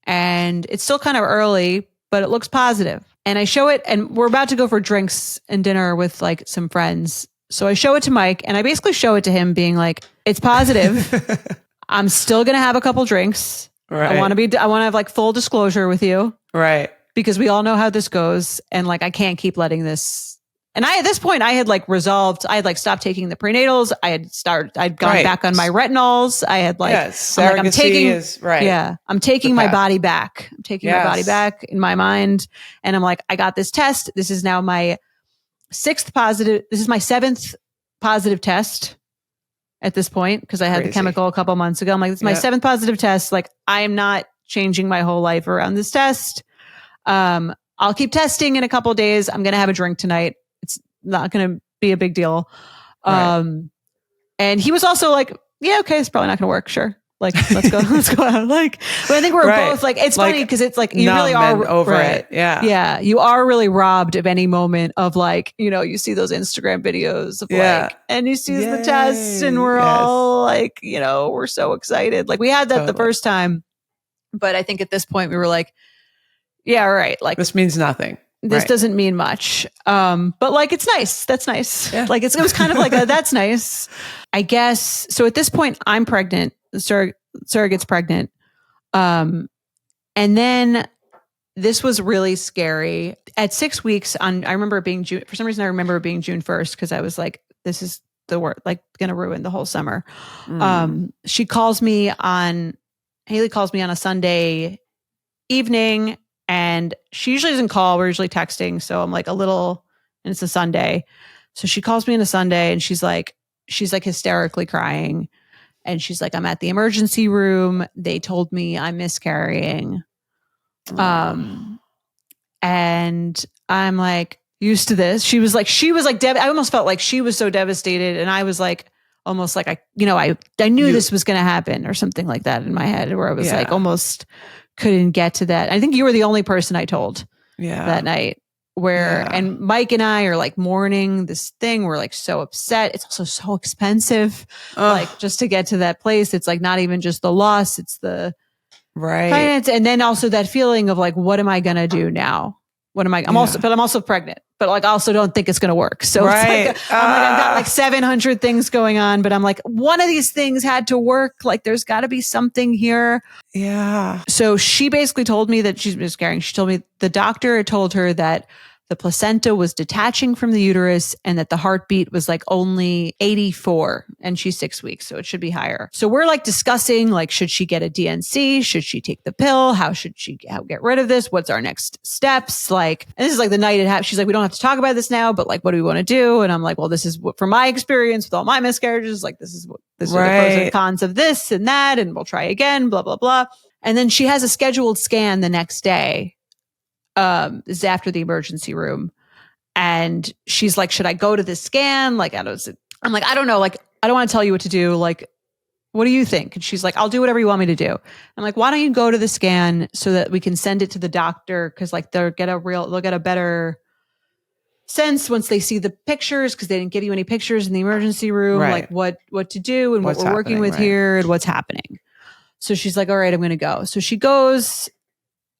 and it's still kind of early, but it looks positive. And I show it, and we're about to go for drinks and dinner with like some friends. So I show it to Mike, and I basically show it to him being like, it's positive. I'm still going to have a couple drinks. Right. I want to have like full disclosure with you. Right. Because we all know how this goes. And like, I can't keep letting this. And at this point I had like resolved, I had like stopped taking the prenatals. I'd gone back on my retinols. I had like, I'm taking my body back. I'm taking my body back in my mind. And I'm like, I got this test. This is now my 6th positive. This is my 7th positive test at this point, because I had the chemical a couple months ago. I'm like, this is my 7th positive test. Like, I am not changing my whole life around this test. I'll keep testing in a couple of days. I'm going to have a drink tonight. It's not going to be a big deal. Right. And he was also like, yeah, okay, it's probably not going to work. Sure. Like, let's go out. Like, but I think we're both like, it's funny because it's like, you really are over it. Yeah. Yeah. You are really robbed of any moment of like, you see those Instagram videos of like, and you see the tests, and we're all like, we're so excited. Like, we had that the first time, but I think at this point we were like, yeah, right. Like, this means nothing. This doesn't mean much. But like, it's nice. That's nice. Yeah. Like, it was kind of like that's nice, I guess. So at this point I'm pregnant. The surrogate's pregnant. And then this was really scary. At 6 weeks I remember it being June. For some reason I remember it being June 1st, because I was like, this is the word, like, going to ruin the whole summer. Haley calls me on a Sunday evening, and she usually doesn't call. We're usually texting. So I'm like and it's a Sunday. So she calls me on a Sunday, and she's like hysterically crying. And she's like, I'm at the emergency room. They told me I'm miscarrying. And I'm like, used to this. She was like, I almost felt like she was so devastated. And I was like, almost like I knew this was going to happen, or something like that in my head, where I was like, almost couldn't get to that. I think you were the only person I told that night. And Mike and I are like mourning this thing. We're like so upset. It's also so expensive. Like, just to get to that place, it's like not even just the loss, it's the finance. And then also that feeling of like, what am I going to do now? I'm also pregnant, but like, I also don't think it's going to work. So it's like, I've got like 700 things going on, but I'm like, one of these things had to work. Like, there's got to be something here. Yeah. So she basically told me that she's miscarrying. She told me the doctor had told her that the placenta was detaching from the uterus and that the heartbeat was like only 84 and she's 6 weeks. So it should be higher. So we're like discussing, like, should she get a DNC? Should she take the pill? How should she get rid of this? What's our next steps? Like, and this is like the night it happened. She's like, we don't have to talk about this now, but like, what do we want to do? And I'm like, well, this is what, from my experience with all my miscarriages, like this are the pros and cons of this and that. And we'll try again, blah, blah, blah. And then she has a scheduled scan the next day. This is after the emergency room. And she's like, should I go to this scan? Like, I'm like, I don't know. Like, I don't want to tell you what to do. Like, what do you think? And she's like, I'll do whatever you want me to do. I'm like, why don't you go to the scan so that we can send it to the doctor? Cause like they'll get a better sense once they see the pictures. Cause they didn't give you any pictures in the emergency room, like what to do and what we're working with here and what's happening. So she's like, all right, I'm going to go. So she goes,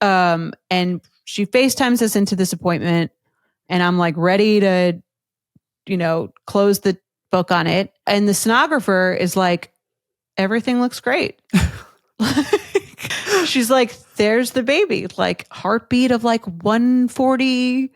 and she FaceTimes us into this appointment, and I'm like ready to, close the book on it. And the sonographer is like, everything looks great. She's like, there's the baby, like heartbeat of like 140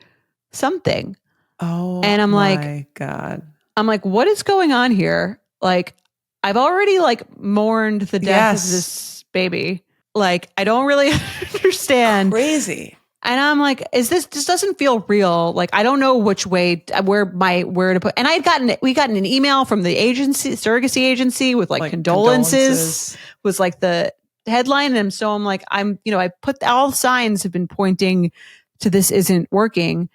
something. Oh, and I'm my God. I'm like, what is going on here? Like, I've already like mourned the death of this baby. Like, I don't really understand. Crazy. And I'm like, this doesn't feel real. Like, I don't know which way, where to put. And we gotten an email from the surrogacy agency with like condolences was like the headline. And so I'm like, I put all signs have been pointing to this isn't working.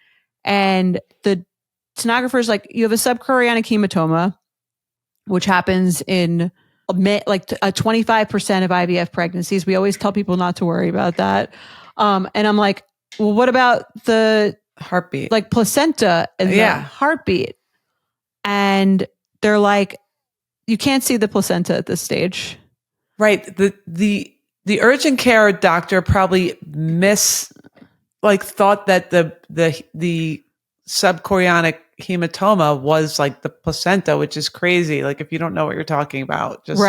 And the sonographer's like, you have a subchorionic hematoma, which happens in like 25% of IVF pregnancies. We always tell people not to worry about that. And I'm like, well, what about the heartbeat, like placenta and the heartbeat? And they're like, you can't see the placenta at this stage. Right. The urgent care doctor probably thought that the subchorionic hematoma was like the placenta, which is crazy. Like, if you don't know what you're talking about, just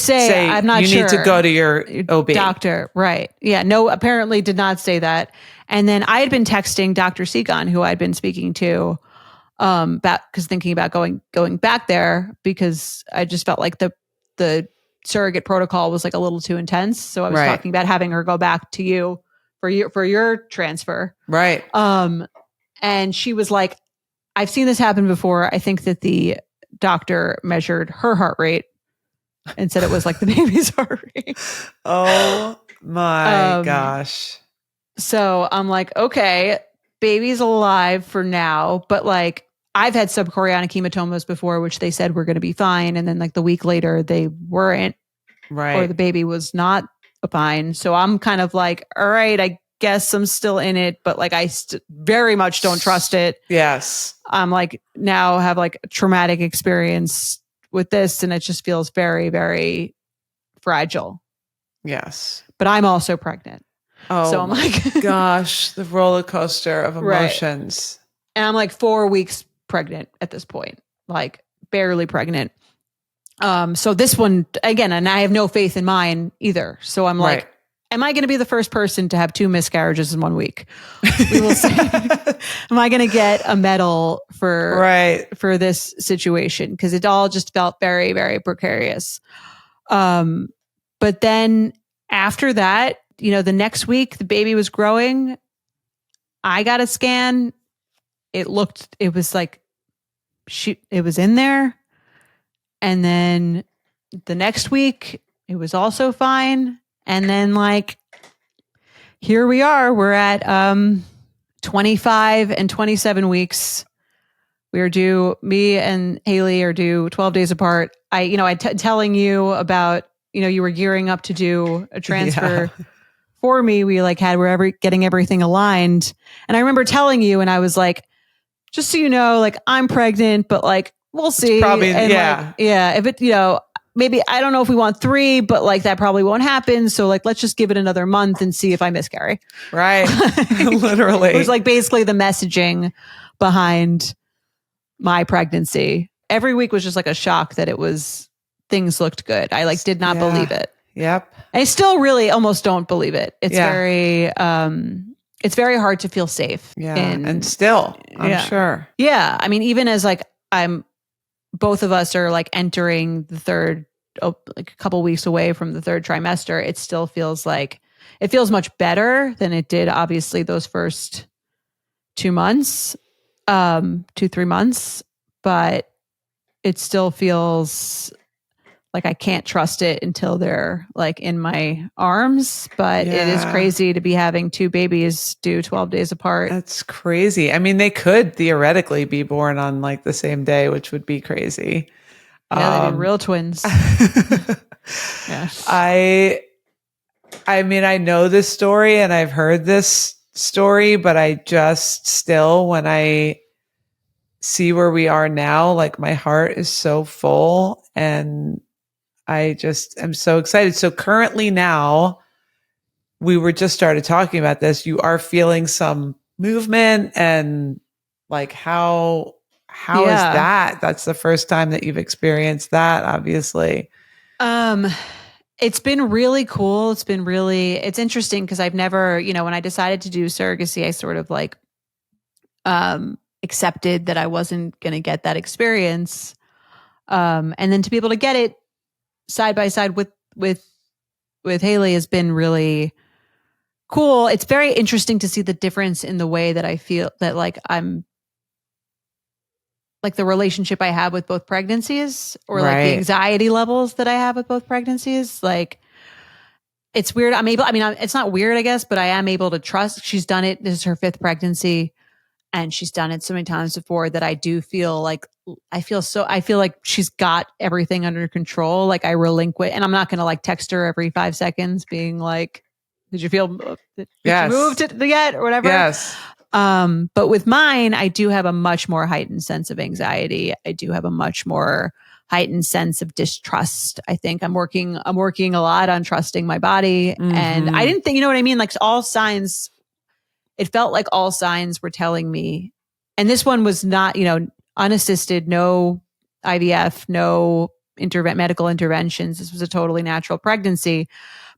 say I'm not sure. You need to go to your OB doctor. Right. Yeah. No, apparently did not say that. And then I had been texting Dr. Segon, who I'd been speaking to, thinking about going back there, because I just felt like the surrogate protocol was like a little too intense. So I was talking about having her go back to you for your transfer. Right. And she was like, I've seen this happen before. I think that the doctor measured her heart rate and said it was like the baby's heart rate. Oh my gosh. So I'm like, okay, baby's alive for now. But like, I've had subchorionic hematomas before, which they said were going to be fine. And then like the week later, they weren't. Right. Or the baby was not fine. So I'm kind of like, all right, I guess I'm still in it, but like I very much don't trust it. Yes. I'm like now have like a traumatic experience with this, and it just feels very, very fragile. Yes. But I'm also pregnant. Oh, so I'm like, gosh, the roller coaster of emotions. Right. And I'm like 4 weeks pregnant at this point, like barely pregnant. So this one again, and I have no faith in mine either. So I'm like, am I going to be the first person to have 2 miscarriages in 1 week? We will see. Am I going to get a medal for this situation? Because it all just felt very, very precarious. But then after that, the next week the baby was growing. I got a scan. It was like it was in there. And then the next week it was also fine. And then like, here we are, we're at 25 and 27 weeks. Me and Haley are due 12 days apart. Telling you about, you were gearing up to do a transfer for me. We like we're getting everything aligned. And I remember telling you, and I was like, just so you know, like I'm pregnant, but like, we'll see. It's probably, and if it, maybe, I don't know if we want 3, but like that probably won't happen. So like, let's just give it another month and see if I miscarry. Right. Literally. It was like basically the messaging behind my pregnancy. Every week was just like a shock that things looked good. I like did not believe it. Yep. I still really almost don't believe it. It's very, it's very hard to feel safe. Yeah. And still, I'm sure. Yeah. I mean, even as like both of us are like entering the third, like a couple weeks away from the third trimester, it still feels like it feels much better than it did, obviously, those first 2 months, 2-3 months, but it still feels like I can't trust it until they're like in my arms. But it is crazy to be having 2 babies due 12 days apart. That's crazy. I mean, they could theoretically be born on like the same day, which would be crazy. Yeah, they'd be real twins. Yeah. I mean, I know this story and I've heard this story, but I just still, when I see where we are now, like my heart is so full and I just am so excited. So currently now, we were just started talking about this. You are feeling some movement and like how is that? That's the first time that you've experienced that, obviously. It's been really cool. It's interesting because I've never, when I decided to do surrogacy, I sort of like accepted that I wasn't going to get that experience. And then to be able to get it side by side with Haley has been really cool. It's very interesting to see the difference in the way that I feel that like I'm like the relationship I have with both pregnancies or like the anxiety levels that I have with both pregnancies. Like it's weird. It's not weird, I guess, but I am able to trust. She's done it. This is her 5th pregnancy and she's done it so many times before that I do feel like I feel like she's got everything under control. Like I relinquish, and I'm not going to like text her every 5 seconds being like, did you move to yet or whatever? Yes. But with mine, I do have a much more heightened sense of anxiety. I do have a much more heightened sense of distrust. I think I'm working a lot on trusting my body. Mm-hmm. And I didn't think, you know what I mean? Like all signs, it felt like all signs were telling me, and this one was not, unassisted, no IVF, no medical interventions. This was a totally natural pregnancy.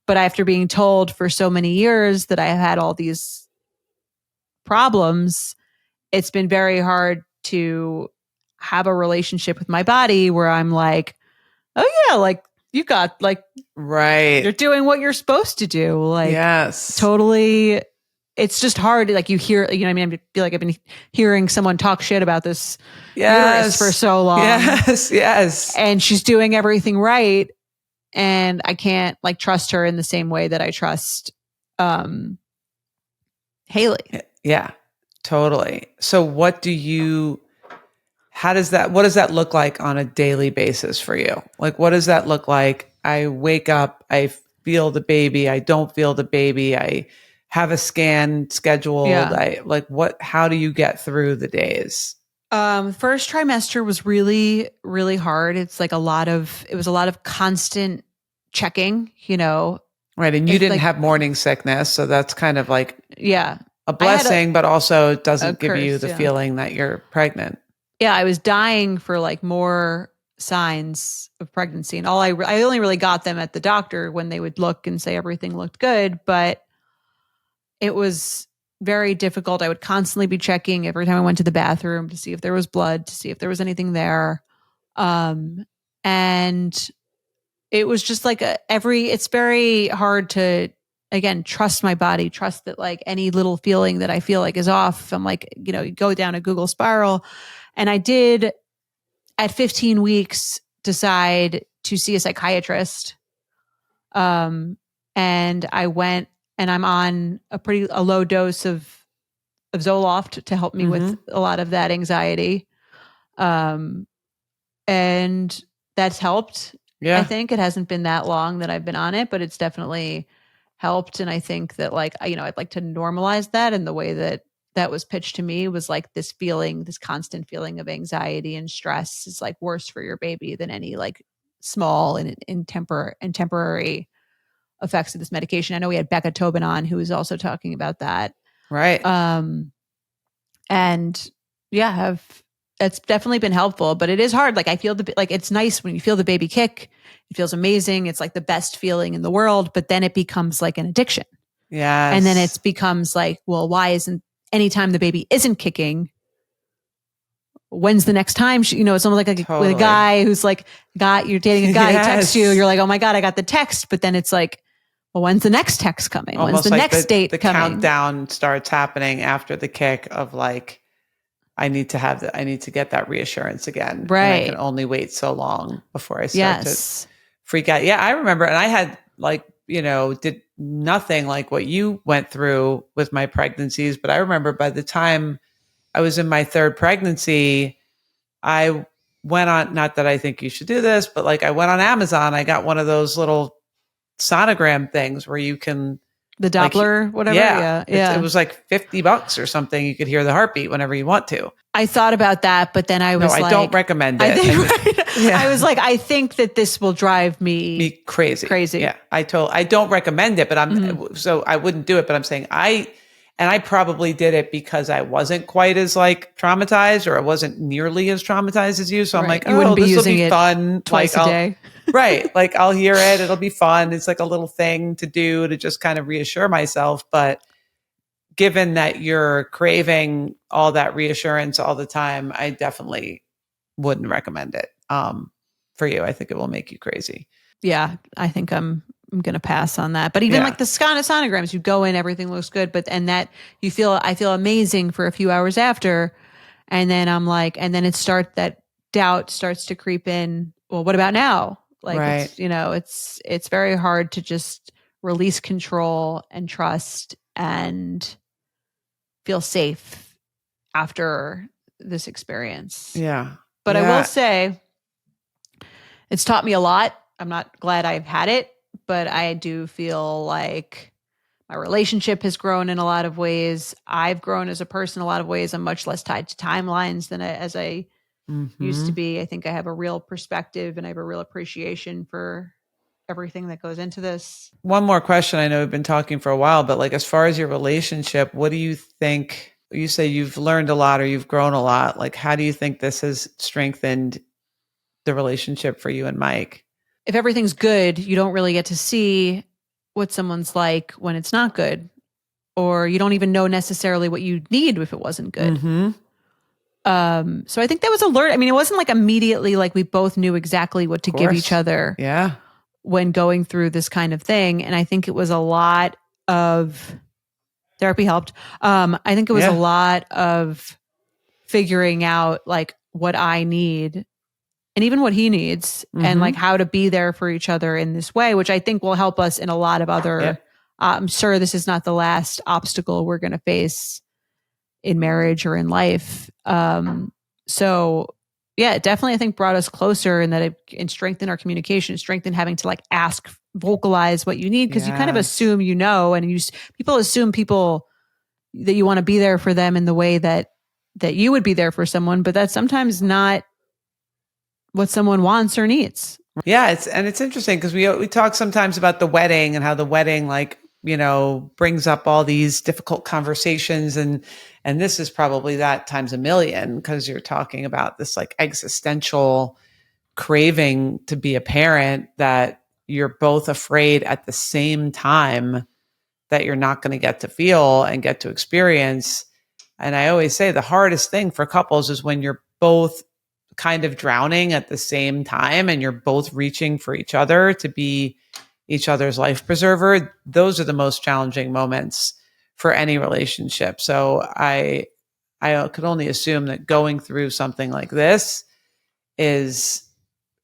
But after being told for so many years that I had all these problems, it's been very hard to have a relationship with my body where I'm like, oh yeah, like you got like, you're doing what you're supposed to do. Like, totally. It's just hard. Like you hear, I feel like I've been hearing someone talk shit about this uterus for so long. Yes. And she's doing everything right. And I can't like trust her in the same way that I trust Haley. Yeah, totally. So what does that look like on a daily basis for you? Like, what does that look like? I wake up, I feel the baby. I don't feel the baby. I have a scan scheduled. Yeah. How do you get through the days? First trimester was really, really hard. It's like it was a lot of constant checking, Right. And you didn't have morning sickness. So that's kind of like, a blessing, but also it doesn't give you the feeling that you're pregnant. Yeah. I was dying for like more signs of pregnancy, and I only really got them at the doctor when they would look and say everything looked good, but it was very difficult. I would constantly be checking every time I went to the bathroom to see if there was blood, to see if there was anything there. And it was just like it's very hard to, again, trust my body, trust that like any little feeling that I feel like is off. I'm like, you go down a Google spiral. And I did at 15 weeks decide to see a psychiatrist. And I went, and I'm on a low dose of Zoloft to help me with a lot of that anxiety. And that's helped. Yeah. I think it hasn't been that long that I've been on it, but it's definitely helped. And I think that like, I'd like to normalize that. And the way that was pitched to me was like this constant feeling of anxiety and stress is like worse for your baby than any like small and temporary effects of this medication. I know we had Becca Tobin on, who was also talking about that. Right. And yeah, that's definitely been helpful, but it is hard. Like I feel it's nice when you feel the baby kick. It feels amazing. It's like the best feeling in the world, but then it becomes like an addiction. Yes. And then it becomes like, well, why isn't anytime the baby isn't kicking, when's the next time? It's almost like with a guy who's like, you're dating a guy, he texts you, you're like, oh my God, I got the text. But then it's like, well, when's the next text coming? Almost when's the like next date the coming? countdown starts happening after the kick of like, I need to get that reassurance again. Right. And I can only wait so long before I start to freak out. Yeah, I remember. And I had did nothing like what you went through with my pregnancies. But I remember by the time I was in my third pregnancy, I went on, not that I think you should do this, but like I went on Amazon. I got one of those little sonogram things where you can, the Doppler, whatever. Yeah. It was like $50 or something. You could hear the heartbeat whenever you want to. I thought about that, but then I was I don't recommend it. I was like, I think that this will drive me crazy. Yeah. I don't recommend it, but so I wouldn't do it, but I'm saying I probably did it because I wasn't quite as like traumatized, or I wasn't nearly as traumatized as you. So I'm like, you wouldn't be this will using be fun twice a day. Right. Like I'll hear it. It'll be fun. It's like a little thing to do to just kind of reassure myself. But given that you're craving all that reassurance all the time, I definitely wouldn't recommend it for you. I think it will make you crazy. Yeah. I think I'm going to pass on that. But even like the sonograms, you go in, everything looks good. And that I feel amazing for a few hours after. And then I'm like, and then that doubt starts to creep in. Well, what about now? Like, right. it's very hard to just release control and trust and feel safe after this experience. Yeah. But I will say it's taught me a lot. I'm not glad I've had it, but I do feel like my relationship has grown in a lot of ways. I've grown as a person in a lot of ways. I'm much less tied to timelines than as I used to be. I think I have a real perspective and I have a real appreciation for everything that goes into this. One more question. I know we've been talking for a while, but like as far as your relationship, what do you think? You say you've learned a lot or you've grown a lot. Like, how do you think this has strengthened the relationship for you and Mike? If everything's good, you don't really get to see what someone's like when it's not good, or you don't even know necessarily what you need if it wasn't good. So I think that was a learn. I mean, it wasn't like immediately like we both knew exactly what to give each other. Yeah. When going through this kind of thing. And I think it was a lot of therapy helped. I think it was a lot of figuring out like what I need and even what he needs and like how to be there for each other in this way, which I think will help us in a lot of other, I'm sure this is not the last obstacle we're going to face in marriage or in life. So yeah, it definitely, I think, brought us closer in that it strengthened our communication, strengthened having to like vocalize what you need, because you kind of assume and people assume that you want to be there for them in the way that you would be there for someone, but that's sometimes not what someone wants or needs. Yeah, it's interesting because we talk sometimes about the wedding and how the wedding brings up all these difficult conversations, and this is probably that times a million, because you're talking about this like existential craving to be a parent that you're both afraid at the same time that you're not going to get to feel and get to experience. And I always say the hardest thing for couples is when you're both kind of drowning at the same time and you're both reaching for each other to be each other's life preserver. Those are the most challenging moments for any relationship. So I could only assume that going through something like this is,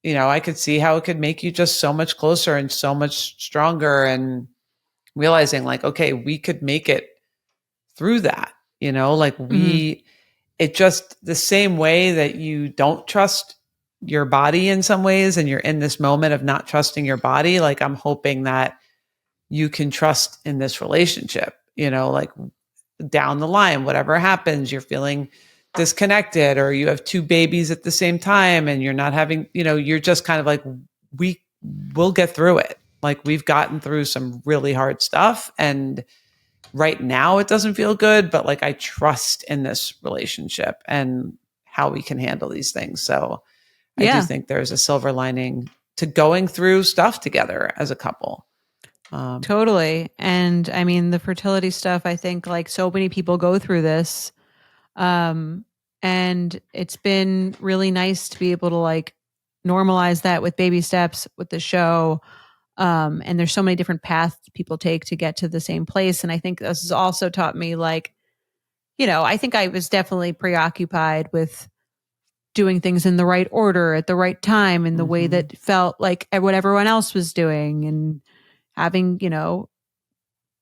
I could see how it could make you just so much closer and so much stronger, and realizing like, okay, we could make it through that, it just the same way that you don't trust your body in some ways, and you're in this moment of not trusting your body. Like I'm hoping that you can trust in this relationship, like down the line, whatever happens, you're feeling disconnected, or you have two babies at the same time and you're not having, you're just kind of like, we'll get through it. Like we've gotten through some really hard stuff, and right now it doesn't feel good, but like I trust in this relationship and how we can handle these things. So I do think there's a silver lining to going through stuff together as a couple. Totally. And I mean, the fertility stuff, I think like so many people go through this. And it's been really nice to be able to like normalize that with baby steps with the show. And there's so many different paths people take to get to the same place. And I think this has also taught me like, I think I was definitely preoccupied with doing things in the right order at the right time in the way that felt like what everyone else was doing and having,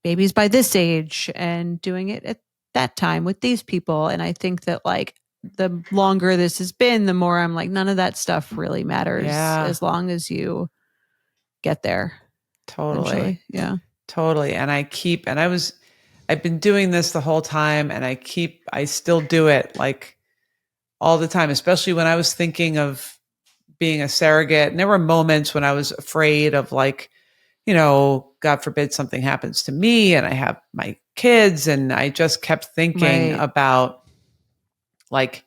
babies by this age and doing it at that time with these people. And I think that like the longer this has been, the more I'm like, none of that stuff really matters as long as you get there. Totally. Yeah. Totally. And I've been doing this the whole time and I still do it like all the time, especially when I was thinking of being a surrogate. And there were moments when I was afraid of like, God forbid something happens to me and I have my kids. And I just kept thinking about like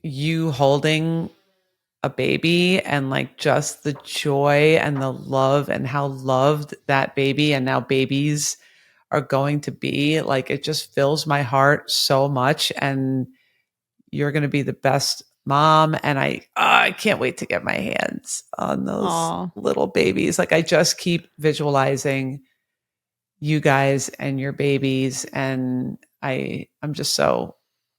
you holding a baby and like just the joy and the love and how loved that baby and now babies are going to be. Like it just fills my heart so much. And you're going to be the best mom. And I can't wait to get my hands on those little babies. Like I just keep visualizing you guys and your babies. And I'm just so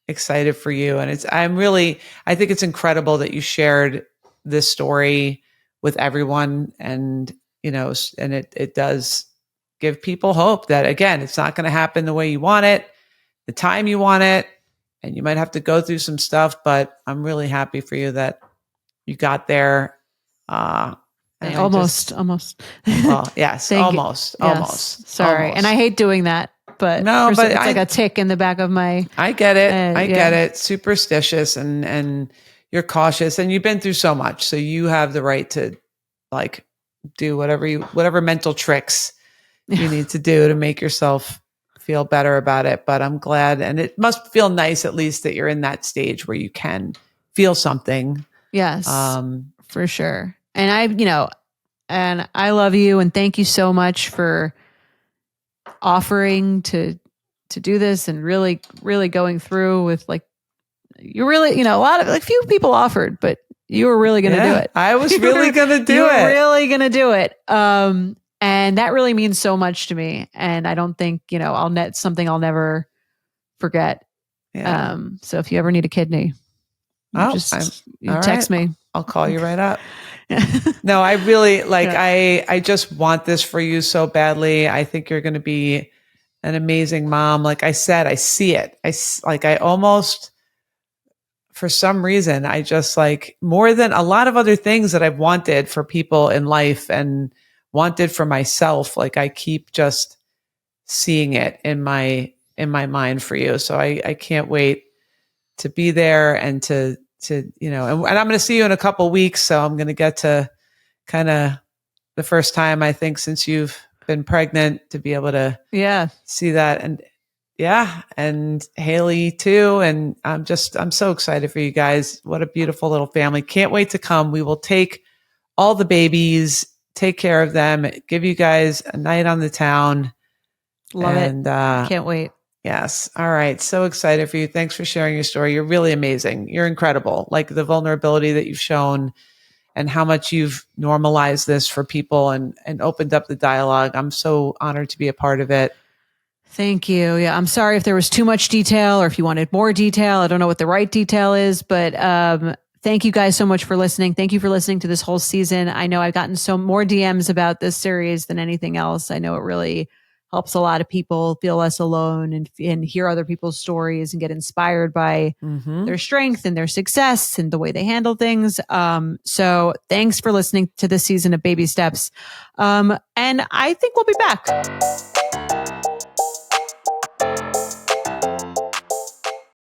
excited for you. And I think it's incredible that you shared this story with everyone. And, and it does give people hope that again, it's not going to happen the way you want it, the time you want it. And you might have to go through some stuff, but I'm really happy for you that you got there. Almost. Well, yes, almost. Sorry. Almost. And I hate doing that, but no, but it's like a tick in the back of my. I get it. I get it. Superstitious and you're cautious and you've been through so much. So you have the right to like do whatever mental tricks you need to do to make yourself feel better about it. But I'm glad. And it must feel nice at least that you're in that stage where you can feel something. Yes, for sure. And I love you and thank you so much for offering to do this and really, really going through with like, you really, a lot of like few people offered, but you were really going to do it. I was really going to do you it. You were really going to do it. And that really means so much to me. And I don't think, something I'll never forget. Yeah. So if you ever need a kidney, text me. I'll call you right up. No, I really I just want this for you so badly. I think you're going to be an amazing mom. Like I said, I see it. I almost, for some reason, I just like more than a lot of other things that I've wanted for people in life and wanted for myself. Like I keep just seeing it in my mind for you. So I can't wait to be there and to and I'm going to see you in a couple weeks. So I'm going to get to kind of the first time I think since you've been pregnant to be able to see that. And and Haley too. And I'm so excited for you guys. What a beautiful little family. Can't wait to come. We will take all the babies, take care of them, give you guys a night on the town. Love it. Can't wait. Yes. All right. So excited for you. Thanks for sharing your story. You're really amazing. You're incredible. Like the vulnerability that you've shown and how much you've normalized this for people and opened up the dialogue. I'm so honored to be a part of it. Thank you. Yeah. I'm sorry if there was too much detail or if you wanted more detail. I don't know what the right detail is, but thank you guys so much for listening. Thank you for listening to this whole season. I know I've gotten so more DMs about this series than anything else. I know it really helps a lot of people feel less alone and hear other people's stories and get inspired by their strength and their success and the way they handle things. So thanks for listening to this season of Baby Steps. And I think we'll be back.